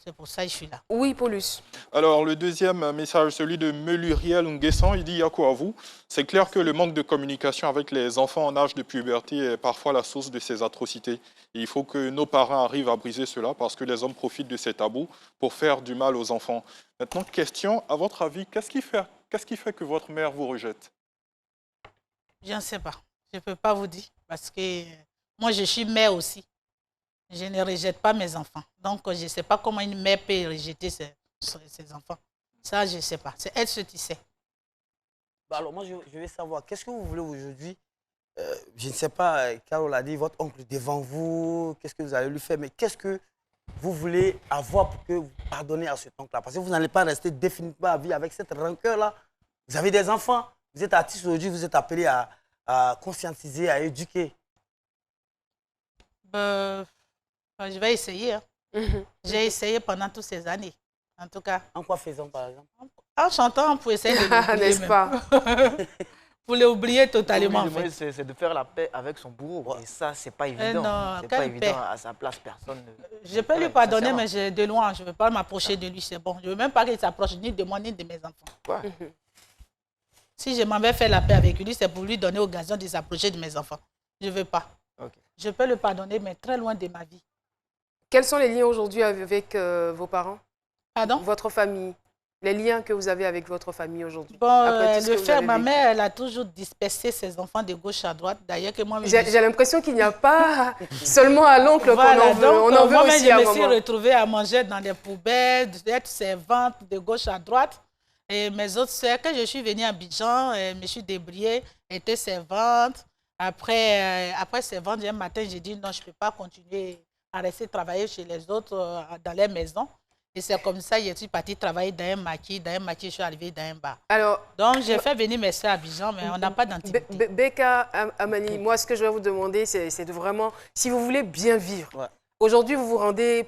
L: C'est pour ça que je suis là.
A: Oui, Paulus.
B: Alors, le deuxième message, celui de Meluriel Nguessan, il dit « Yako à vous. C'est clair que le manque de communication avec les enfants en âge de puberté est parfois la source de ces atrocités. Et il faut que nos parents arrivent à briser cela parce que les hommes profitent de ces tabous pour faire du mal aux enfants. » Maintenant, question, à votre avis, qu'est-ce qui fait que votre mère vous rejette?
L: Je ne sais pas. Je ne peux pas vous dire. Parce que moi, je suis mère aussi. Je ne rejette pas mes enfants. Donc, je ne sais pas comment une mère peut rejeter ses enfants. Ça, je ne sais pas. C'est elle ce qui sait.
F: Bah alors, moi, je veux savoir, qu'est-ce que vous voulez aujourd'hui? Je ne sais pas, Carole a dit, votre oncle devant vous, qu'est-ce que vous allez lui faire? Mais qu'est-ce que vous voulez avoir pour que vous pardonnez à cet oncle-là? Parce que vous n'allez pas rester définitivement à vie avec cette rancœur-là. Vous avez des enfants, vous êtes artiste aujourd'hui, vous êtes appelé à conscientiser, à éduquer.
L: Je vais essayer. Hein. J'ai essayé pendant toutes ces années. En tout cas.
F: En quoi faisons, par exemple?
L: En chantant, pour essayer de l'oublier.
A: N'est-ce pas?
L: Pour l'oublier totalement.
C: En fait. C'est de faire la paix avec son bourreau. Et ça, c'est pas évident. C'est pas évident. À sa place, personne ne...
L: Je peux lui pardonner, mais de loin. Je ne veux pas m'approcher de lui, c'est bon. Je ne veux même pas qu'il s'approche ni de moi, ni de mes enfants. Si je m'en vais faire la paix avec lui, c'est pour lui donner occasion de s'approcher de mes enfants. Je ne veux pas. Je peux le pardonner, mais très loin de ma vie.
A: Quels sont les liens aujourd'hui avec vos parents?
L: Pardon?
A: Votre famille? Les liens que vous avez avec votre famille aujourd'hui?
L: Bon, ma mère, elle a toujours dispersé ses enfants de gauche à droite. D'ailleurs, que moi...
A: J'ai l'impression qu'il n'y a pas seulement à l'oncle
L: voilà,
A: qu'on en veut aussi à maman.
L: Je me suis retrouvée à manger dans des poubelles, d'être servante de gauche à droite. Et mes autres sœurs, quand je suis venue à Abidjan, je me suis débrouillée, étaient servante. Après servante, un matin, j'ai dit non, je ne peux pas continuer à rester travailler chez les autres dans les maisons. Et c'est comme ça que je suis partie travailler dans un maquis. Dans un maquis, je suis arrivée dans un bar.
A: Alors,
L: donc, j'ai fait venir mes soeurs à Abidjan, mais on n'a pas d'intimité.
A: Beka, Amani, moi, ce que je vais vous demander, c'est de vraiment, si vous voulez bien vivre, aujourd'hui, vous vous rendez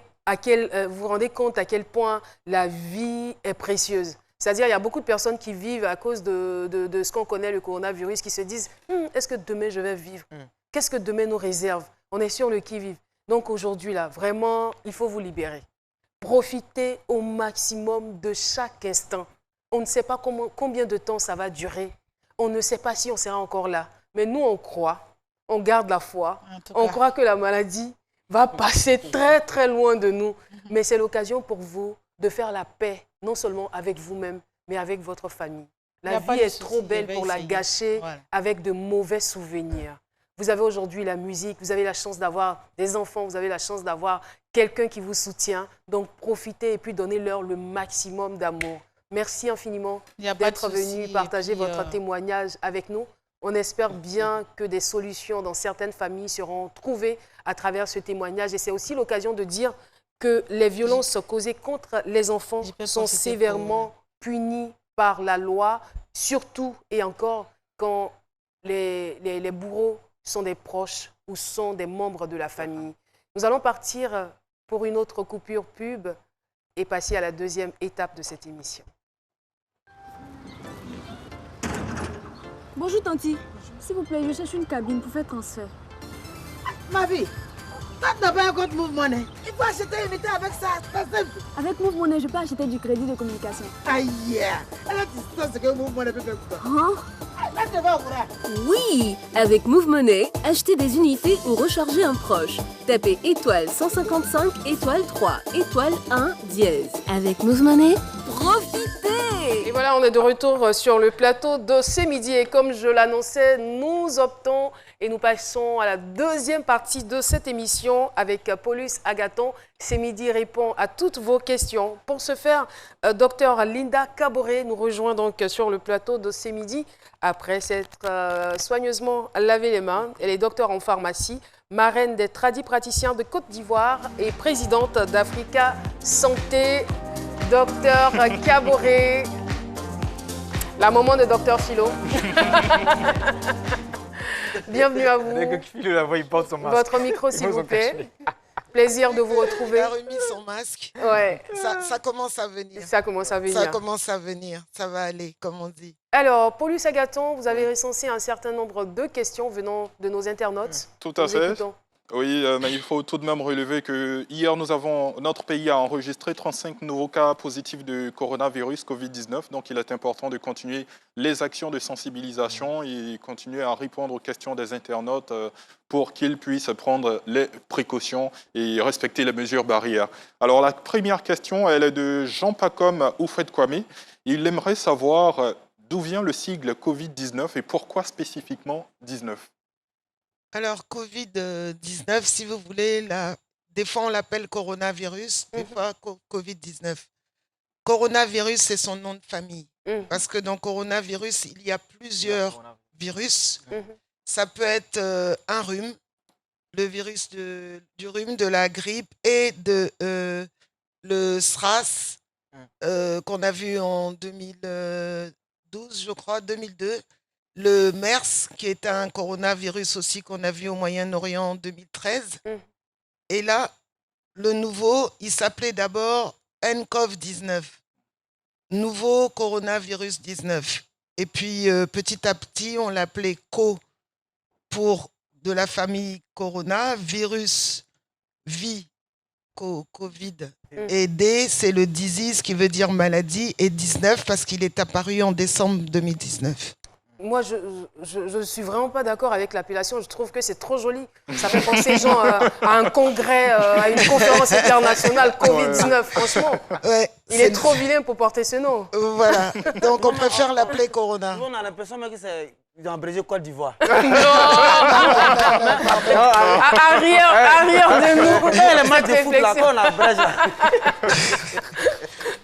A: compte à quel point la vie est précieuse. C'est-à-dire, il y a beaucoup de personnes qui vivent à cause de ce qu'on connaît, le coronavirus, qui se disent « Est-ce que demain, je vais vivre? Qu'est-ce que demain nous réserve ?» On est sur le qui-vive. Donc, aujourd'hui, là, vraiment, il faut vous libérer. Profitez au maximum de chaque instant. On ne sait pas combien de temps ça va durer. On ne sait pas si on sera encore là. Mais nous, on croit. On garde la foi. On croit que la maladie va passer très, très loin de nous. Mais c'est l'occasion pour vous de faire la paix, non seulement avec vous-même, mais avec votre famille. La vie est trop belle pour la gâcher avec de mauvais souvenirs. Vous avez aujourd'hui la musique, vous avez la chance d'avoir des enfants, vous avez la chance d'avoir quelqu'un qui vous soutient. Donc, profitez et puis donnez-leur le maximum d'amour. Merci infiniment d'être venu partager votre témoignage avec nous. On espère bien que des solutions dans certaines familles seront trouvées à travers ce témoignage. Et c'est aussi l'occasion de dire que les violences causées contre les enfants sont sévèrement punies par la loi, surtout et encore quand les bourreaux sont des proches ou sont des membres de la famille. Nous allons partir pour une autre coupure pub et passer à la deuxième étape de cette émission.
M: Bonjour Tanti, s'il vous plaît, je cherche une cabine pour faire transfert.
N: Ma vie, toi tu n'as pas un compte Move Money. Il faut acheter une unité avec ça, c'est simple.
M: Avec Move Money, je peux acheter du crédit de communication.
N: Aïe, alors tu sais ce que Move Money peut faire pour toi.
M: Hein?
N: Là, tu vas au courant.
O: Oui, avec Move Money, achetez des unités ou rechargez un proche. Tapez étoile 155, étoile 3, étoile 1, dièse. Avec Move Money, profitez!
A: Et voilà, on est de retour sur le plateau de ce midi. Et comme je l'annonçais, nous optons et nous passons à la deuxième partie de cette émission avec Paulus Agathon. Ce midi répond à toutes vos questions. Pour ce faire, Dr Linda Caboret nous rejoint donc sur le plateau de ce midi. Après s'être soigneusement lavé les mains, elle est docteur en pharmacie, marraine des tradipraticiens de Côte d'Ivoire et présidente d'Africa Santé. Docteur Caboret, la maman de Docteur Philo. Bienvenue à vous.
C: Dès que Philo la voix, il porte son masque.
A: Votre micro, s'il vous plaît. Plaisir de vous retrouver.
N: Il a remis son masque.
A: Ouais.
N: Ça commence à venir.
A: Ça commence à venir.
N: Ça commence à venir. Ça va aller, comme on dit.
A: Alors, Paulus Agathon, vous avez recensé un certain nombre de questions venant de nos internautes.
B: Tout à fait. Oui, mais il faut tout de même relever que hier, notre pays a enregistré 35 nouveaux cas positifs de coronavirus Covid-19. Donc, il est important de continuer les actions de sensibilisation et continuer à répondre aux questions des internautes pour qu'ils puissent prendre les précautions et respecter les mesures barrières. Alors, la première question, elle est de Jean Pacom Oufred Kwame. Il aimerait savoir, d'où vient le sigle Covid-19 et pourquoi spécifiquement 19?
P: Alors, Covid-19, si vous voulez, des fois on l'appelle coronavirus, des fois Covid-19. Coronavirus, c'est son nom de famille. Parce que dans coronavirus, il y a plusieurs virus. Ça peut être un rhume, le virus du rhume, de la grippe et le SRAS qu'on a vu en 2012, je crois, 2002. Le MERS, qui est un coronavirus aussi qu'on a vu au Moyen-Orient en 2013. Et là, le nouveau, il s'appelait d'abord nCoV-19, nouveau coronavirus 19. Et puis, petit à petit, on l'appelait CO pour de la famille Corona, virus, vie, Covid. Et D, c'est le disease qui veut dire maladie, et 19 parce qu'il est apparu en décembre 2019.
A: Moi, je suis vraiment pas d'accord avec l'appellation. Je trouve que c'est trop joli. Ça fait penser genre à un congrès, à une conférence internationale Covid-19. Franchement, il est trop vilain pour porter ce nom.
P: Voilà. Donc, on préfère l'appeler Corona.
F: On a l'impression que c'est dans Brésil, Côte d'Ivoire.
A: Arrière de nous.
F: Les matchs de foot là, on a Brésil.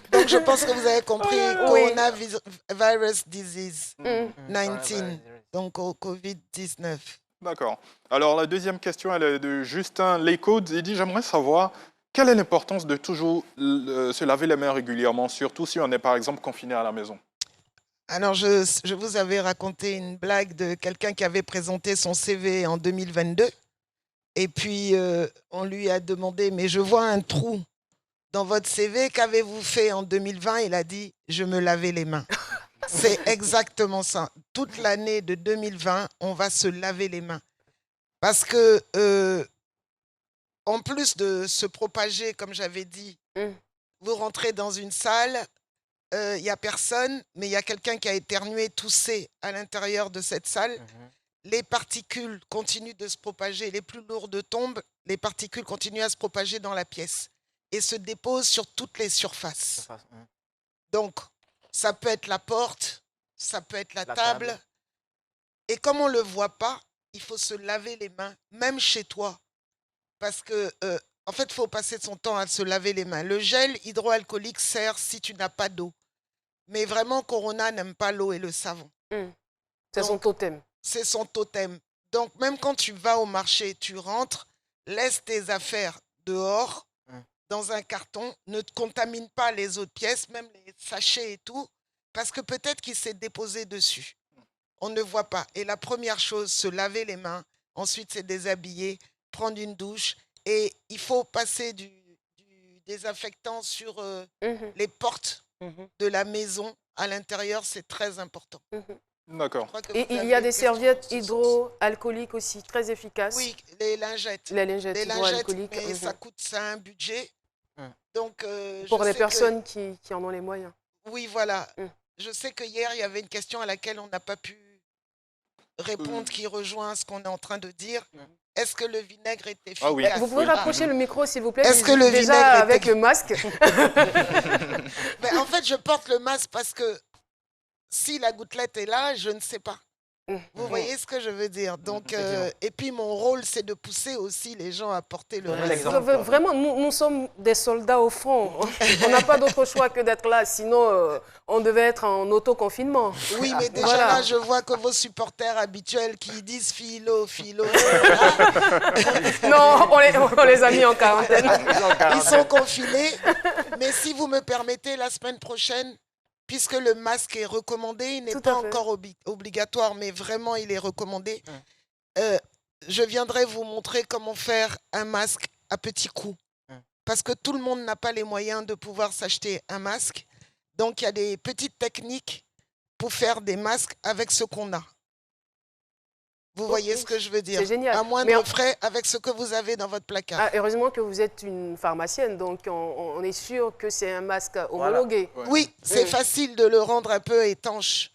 P: Donc, je pense que vous avez compris, Coronavirus Disease 19, donc Covid-19.
B: D'accord. Alors, la deuxième question, elle est de Justin Leco. Il dit, j'aimerais savoir quelle est l'importance de toujours se laver les mains régulièrement, surtout si on est, par exemple, confiné à la maison.
P: Alors, je vous avais raconté une blague de quelqu'un qui avait présenté son CV en 2022. Et puis, on lui a demandé, mais je vois un trou dans votre CV, qu'avez-vous fait en 2020? Il a dit, je me lavais les mains. C'est exactement ça. Toute l'année de 2020, on va se laver les mains. Parce que, en plus de se propager, comme j'avais dit, vous rentrez dans une salle, il n'y a personne, mais il y a quelqu'un qui a éternué, toussé à l'intérieur de cette salle. Les particules continuent de se propager. Les plus lourdes tombent, les particules continuent à se propager dans la pièce et se déposent sur toutes les surfaces. Donc, ça peut être la porte, ça peut être la table. Et comme on ne le voit pas, il faut se laver les mains, même chez toi. Parce que, en fait, il faut passer son temps à se laver les mains. Le gel hydroalcoolique sert si tu n'as pas d'eau. Mais vraiment, Corona n'aime pas l'eau et le savon.
A: C'est son totem.
P: C'est son totem. Donc, même quand tu vas au marché, tu rentres, laisse tes affaires dehors, dans un carton, ne te contamine pas les autres pièces, même les sachets et tout, parce que peut-être qu'il s'est déposé dessus. On ne voit pas. Et la première chose, se laver les mains. Ensuite, c'est déshabiller, prendre une douche. Et il faut passer du désinfectant sur les portes de la maison. À l'intérieur, c'est très important.
B: D'accord.
A: Et il y a des serviettes hydroalcooliques aussi, très efficaces.
P: Oui, les lingettes.
A: Les lingettes hydroalcooliques.
P: Mais ça a un budget. Donc,
A: pour les personnes qui en ont les moyens.
P: Oui, voilà. Je sais que hier, il y avait une question à laquelle on n'a pas pu répondre qui rejoint ce qu'on est en train de dire. Est-ce que le vinaigre est efficace?
A: Oui. Vous pouvez rapprocher le micro, s'il vous plaît.
P: Est-ce que le
A: déjà
P: vinaigre
A: avec le masque?
P: Mais en fait, je porte le masque parce que si la gouttelette est là, je ne sais pas. Vous voyez ce que je veux dire? Donc, et puis, mon rôle, c'est de pousser aussi les gens à porter le masque.
A: Vraiment, nous sommes des soldats au front. On n'a pas d'autre choix que d'être là. Sinon, on devait être en auto-confinement.
P: Oui, mais déjà là, je vois que vos supporters habituels qui disent Philo.
A: Non, on les a mis en quarantaine.
P: Ils sont confinés. Mais si vous me permettez, la semaine prochaine, puisque le masque est recommandé, il n'est pas encore obligatoire, mais vraiment il est recommandé. Je viendrai vous montrer comment faire un masque à petits coûts. Parce que tout le monde n'a pas les moyens de pouvoir s'acheter un masque. Donc il y a des petites techniques pour faire des masques avec ce qu'on a. Vous voyez ce que je veux dire?
A: C'est génial.
P: À moindre frais avec ce que vous avez dans votre placard.
A: Ah, heureusement que vous êtes une pharmacienne, donc on est sûr que c'est un masque homologué.
P: Voilà. Oui, c'est facile de le rendre un peu étanche.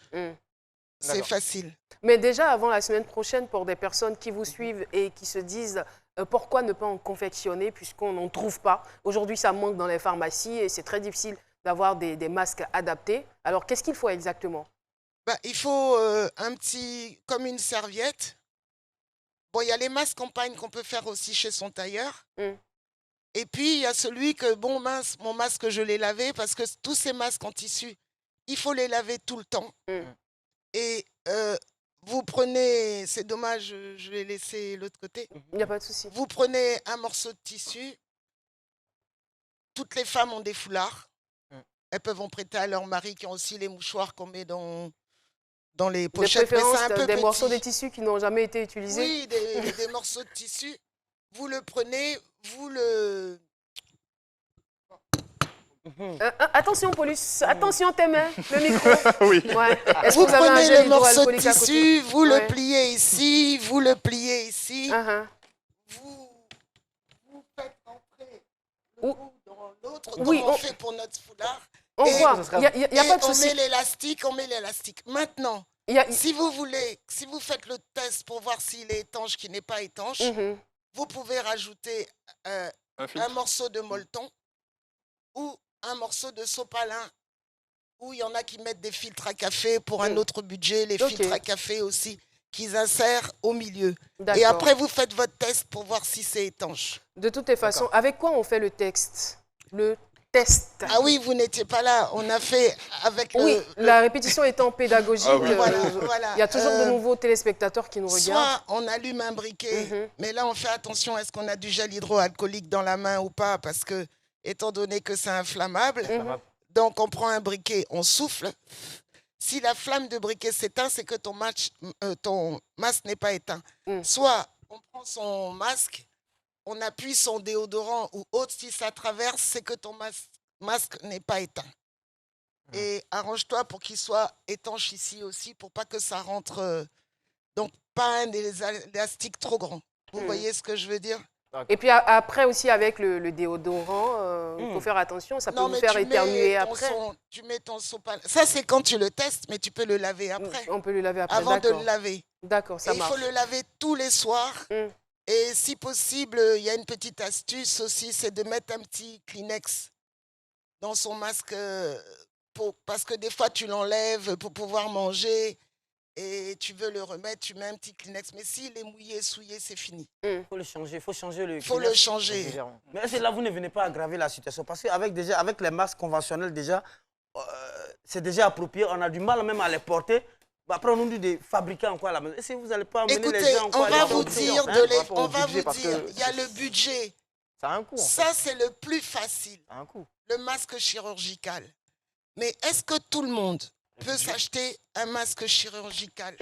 P: C'est facile.
A: Mais déjà, avant la semaine prochaine, pour des personnes qui vous suivent et qui se disent pourquoi ne pas en confectionner puisqu'on n'en trouve pas. Aujourd'hui, ça manque dans les pharmacies et c'est très difficile d'avoir des masques adaptés. Alors, qu'est-ce qu'il faut exactement?
P: Il faut un petit, comme une serviette. Bon, il y a les masques campagne qu'on peut faire aussi chez son tailleur. Et puis, il y a celui que, bon, mince, mon masque, je l'ai lavé parce que tous ces masques en tissu, il faut les laver tout le temps. Et vous prenez, c'est dommage, je vais laisser l'autre côté.
A: Il n'y a pas de souci.
P: Vous prenez un morceau de tissu. Toutes les femmes ont des foulards. Elles peuvent en prêter à leur mari qui ont aussi les mouchoirs qu'on met dans les pochettes.
A: Mais c'est un peu des morceaux de tissu qui n'ont jamais été utilisés.
P: Oui, des morceaux de tissu. Vous le prenez, vous le...
A: Attention, Paulus, attention tes mains, le micro.
B: Oui.
A: Ouais. Est-ce
P: Vous
A: que vous avez un
P: prenez
A: gel
P: le morceau de
A: hydroalcoolique à côté?
P: tissu, vous le
A: Ouais.
P: pliez ici, vous le pliez ici. Vous faites entrer le bout dans l'autre,
A: Oui,
P: comme on fait pour notre foulard.
A: On
P: Et-
A: voit, il n'y a pas de
P: on
A: souci.
P: met l'élastique. Maintenant, si vous voulez, si vous faites le test pour voir s'il est étanche, qu'il n'est pas étanche, vous pouvez rajouter un morceau de molleton ou un morceau de sopalin, ou il y en a qui mettent des filtres à café pour un autre budget, les filtres à café aussi, qu'ils insèrent au milieu. Et
A: D'accord.
P: après, vous faites votre test pour voir si c'est étanche.
A: De toutes les façons, avec quoi on fait le texte? Le test.
P: Ah oui, vous n'étiez pas là. On a fait avec
A: Oui, la répétition étant pédagogique,
P: Ah oui. Voilà.
A: il y a toujours de nouveaux téléspectateurs qui nous regardent.
P: Soit on allume un briquet, mais là on fait attention, est-ce qu'on a du gel hydroalcoolique dans la main ou pas, parce que, étant donné que c'est inflammable, donc on prend un briquet, on souffle. Si la flamme de briquet s'éteint, c'est que ton masque n'est pas éteint. Soit on prend son masque, on appuie son déodorant ou autre, si ça traverse, c'est que ton masque n'est pas éteint. Et arrange-toi pour qu'il soit étanche ici aussi, pour pas que ça rentre. Donc, pas un élastique trop grand. Vous voyez ce que je veux dire?
A: Et puis après aussi avec le déodorant, il faut faire attention, ça peut vous faire éternuer après.
P: Tu mets ton sopalin. Ça, c'est quand tu le testes, mais tu peux le laver après.
A: On peut le laver après,
P: avant de le laver.
A: D'accord, ça
P: Et
A: marche.
P: il faut le laver tous les soirs. Et si possible, il y a une petite astuce aussi, c'est de mettre un petit Kleenex dans son masque, parce que des fois, tu l'enlèves pour pouvoir manger et tu veux le remettre, tu mets un petit Kleenex. Mais s'il est mouillé, souillé, c'est fini.
F: Il faut le changer, il faut changer le
P: faut le changer.
F: Mais est-ce que là, vous ne venez pas aggraver la situation? Parce qu'avec les masques conventionnels, déjà, c'est déjà approprié. On a du mal même à les porter. Après, on nous dit de fabriquer encore à la maison. Est-ce que vous n'allez pas amener les gens encore
P: on va vous dire, il y a le budget.
C: Ça a un coût.
P: Ça, c'est le plus facile.
C: Ça a un coût.
P: Le masque chirurgical. Mais est-ce que tout le monde peut s'acheter un masque chirurgical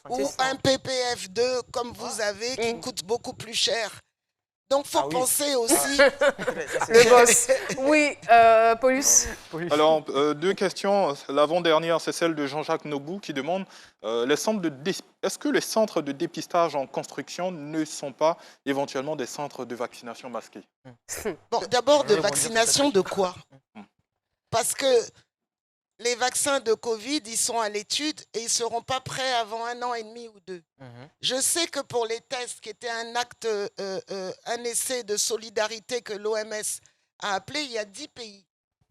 P: ou un PPF2 comme vous avez qui coûte beaucoup plus cher? Donc, il faut penser aussi.
A: Le boss. Oui, Paulus.
B: Alors, deux questions. L'avant-dernière, c'est celle de Jean-Jacques Nobou qui demande est-ce que les centres de dépistage en construction ne sont pas éventuellement des centres de vaccination masqués?
P: Bon, d'abord, de vaccination de quoi? Parce que les vaccins de Covid, ils sont à l'étude et ils ne seront pas prêts avant 1 an et demi ou 2. Je sais que pour les tests, qui était un acte, un essai de solidarité que l'OMS a appelé, il y a 10 pays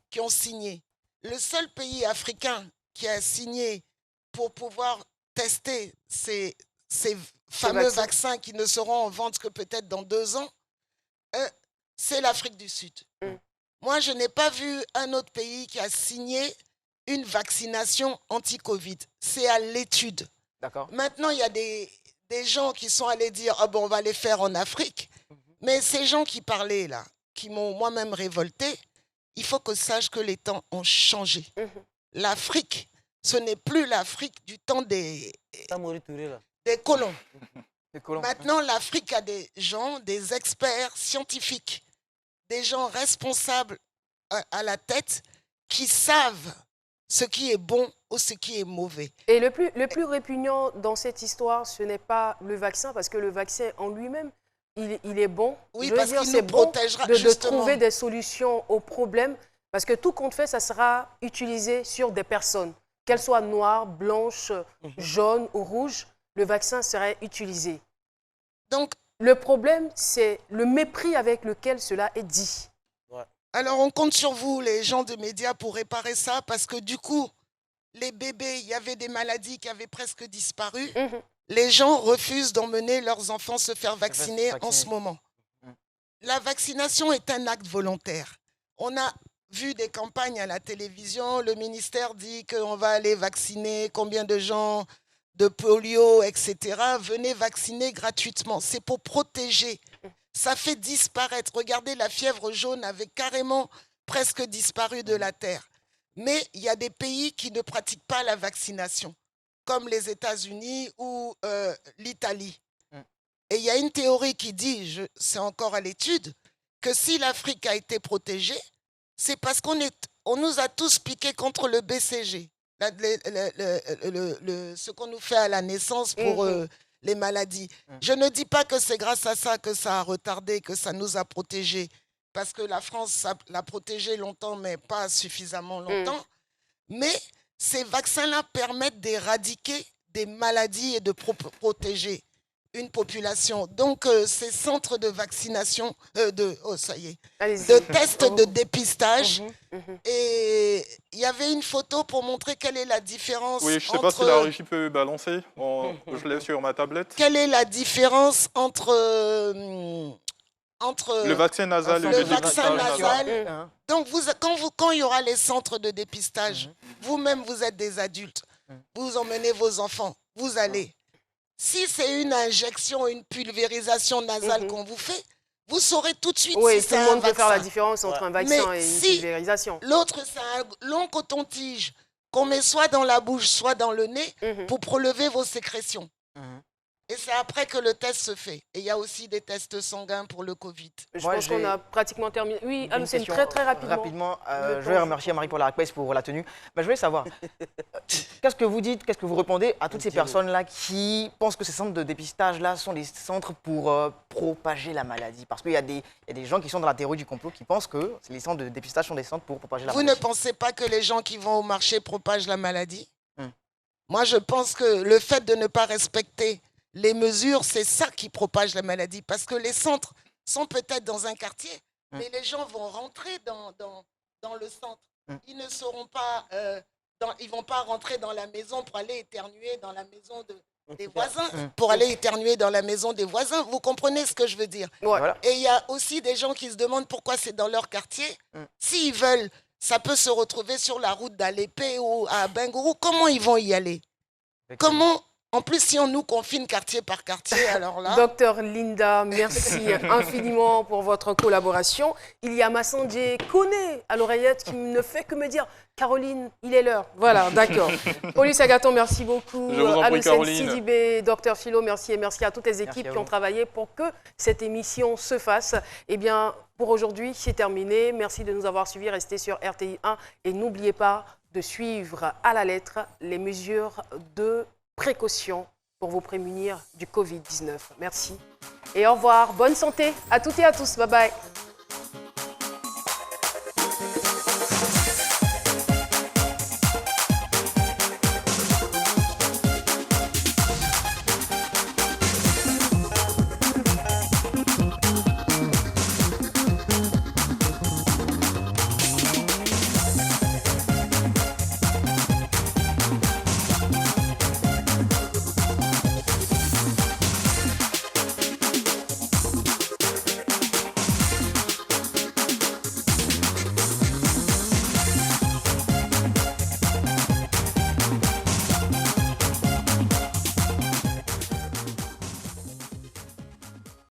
P: qui ont signé. Le seul pays africain qui a signé pour pouvoir tester ces fameux vaccins qui ne seront en vente que peut-être dans 2 ans, c'est l'Afrique du Sud. Moi, je n'ai pas vu un autre pays qui a signé une vaccination anti-Covid. C'est à l'étude.
C: D'accord.
P: Maintenant, il y a des gens qui sont allés dire « Ah bon, on va les faire en Afrique ». Mais ces gens qui parlaient là, qui m'ont moi-même révolté, il faut que sache que les temps ont changé. L'Afrique, ce n'est plus l'Afrique du temps des colons. Maintenant, l'Afrique a des gens, des experts scientifiques, des gens responsables à la tête qui savent ce qui est bon ou ce qui est mauvais.
A: Et le plus répugnant dans cette histoire, ce n'est pas le vaccin, parce que le vaccin en lui-même, il est bon.
P: Oui,
A: je veux
P: parce
A: dire,
P: qu'il
A: c'est
P: nous
A: bon
P: protégera,
A: de
P: justement.
A: trouver des solutions aux problèmes, parce que tout compte fait, ça sera utilisé sur des personnes, qu'elles soient noires, blanches, jaunes ou rouges, le vaccin serait utilisé.
P: Donc,
A: le problème, c'est le mépris avec lequel cela est dit.
P: Alors, on compte sur vous, les gens de médias, pour réparer ça, parce que du coup, les bébés, il y avait des maladies qui avaient presque disparu. Les gens refusent d'emmener leurs enfants se faire vacciner en ce moment. La vaccination est un acte volontaire. On a vu des campagnes à la télévision, le ministère dit qu'on va aller vacciner combien de gens de polio, etc. Venez vacciner gratuitement. C'est pour protéger. Ça fait disparaître. Regardez, la fièvre jaune avait carrément presque disparu de la Terre. Mais il y a des pays qui ne pratiquent pas la vaccination, comme les États-Unis ou l'Italie. Et il y a une théorie qui dit, c'est encore à l'étude, que si l'Afrique a été protégée, c'est parce qu'on nous a tous piqué contre le BCG, ce qu'on nous fait à la naissance pour les maladies. Je ne dis pas que c'est grâce à ça que ça a retardé, que ça nous a protégés, parce que la France l'a protégé longtemps, mais pas suffisamment longtemps. Mais ces vaccins-là permettent d'éradiquer des maladies et de protéger une population. Donc, ces centres de vaccination, de tests de dépistage, et il y avait une photo pour montrer quelle est la différence.
B: Oui, je ne sais pas si la régie peut balancer. Je l'ai sur ma tablette.
P: Quelle est la différence entre
B: le vaccin nasal et
P: le vaccin nasal. Donc, quand il y aura les centres de dépistage, vous-même, vous êtes des adultes, vous emmenez vos enfants, vous allez. Si c'est une injection, une pulvérisation nasale qu'on vous fait, vous saurez tout de suite si c'est un vaccin.
A: Oui, tout le monde peut faire la différence entre un vaccin et une pulvérisation.
P: L'autre, c'est un long coton-tige qu'on met soit dans la bouche, soit dans le nez pour prélever vos sécrétions. Et c'est après que le test se fait. Et il y a aussi des tests sanguins pour le Covid.
A: Je pense qu'on a pratiquement terminé. Oui, Alou-Sène, très rapidement.
C: Je vais remercier Marie pour la réponse, pour la tenue. Je voulais savoir, qu'est-ce que vous dites, qu'est-ce que vous répondez à toutes ces personnes-là qui pensent que ces centres de dépistage-là sont des centres pour propager la maladie? Parce qu'il y a des gens qui sont dans la théorie du complot qui pensent que les centres de dépistage sont des centres pour propager la maladie.
P: Vous ne pensez pas que les gens qui vont au marché propagent la maladie? Moi, je pense que le fait de ne pas respecter les mesures, c'est ça qui propage la maladie. Parce que les centres sont peut-être dans un quartier, mais les gens vont rentrer dans le centre. Ils ne seront pas, ils vont pas rentrer dans la maison pour aller éternuer dans la maison des voisins, pour aller éternuer dans la maison des voisins. Vous comprenez ce que je veux dire? Et il y a aussi des gens qui se demandent pourquoi c'est dans leur quartier. S'ils veulent, ça peut se retrouver sur la route d'Alépé ou à Bengourou. Comment ils vont y aller? Comment? En plus, si on nous confine quartier par quartier, alors là...
A: Docteur Linda, merci infiniment pour votre collaboration. Il y a Massandjé Koné à l'oreillette qui ne fait que me dire « Caroline, il est l'heure ». Voilà, d'accord. Police Agaton, merci beaucoup.
B: Je vous en prie, Caroline.
A: Sidibé, Docteur Philo, merci. Et merci à toutes les équipes qui ont travaillé pour que cette émission se fasse. Eh bien, pour aujourd'hui, c'est terminé. Merci de nous avoir suivis. Restez sur RTI 1 et n'oubliez pas de suivre à la lettre les mesures de précautions pour vous prémunir du Covid-19. Merci et au revoir. Bonne santé à toutes et à tous. Bye bye.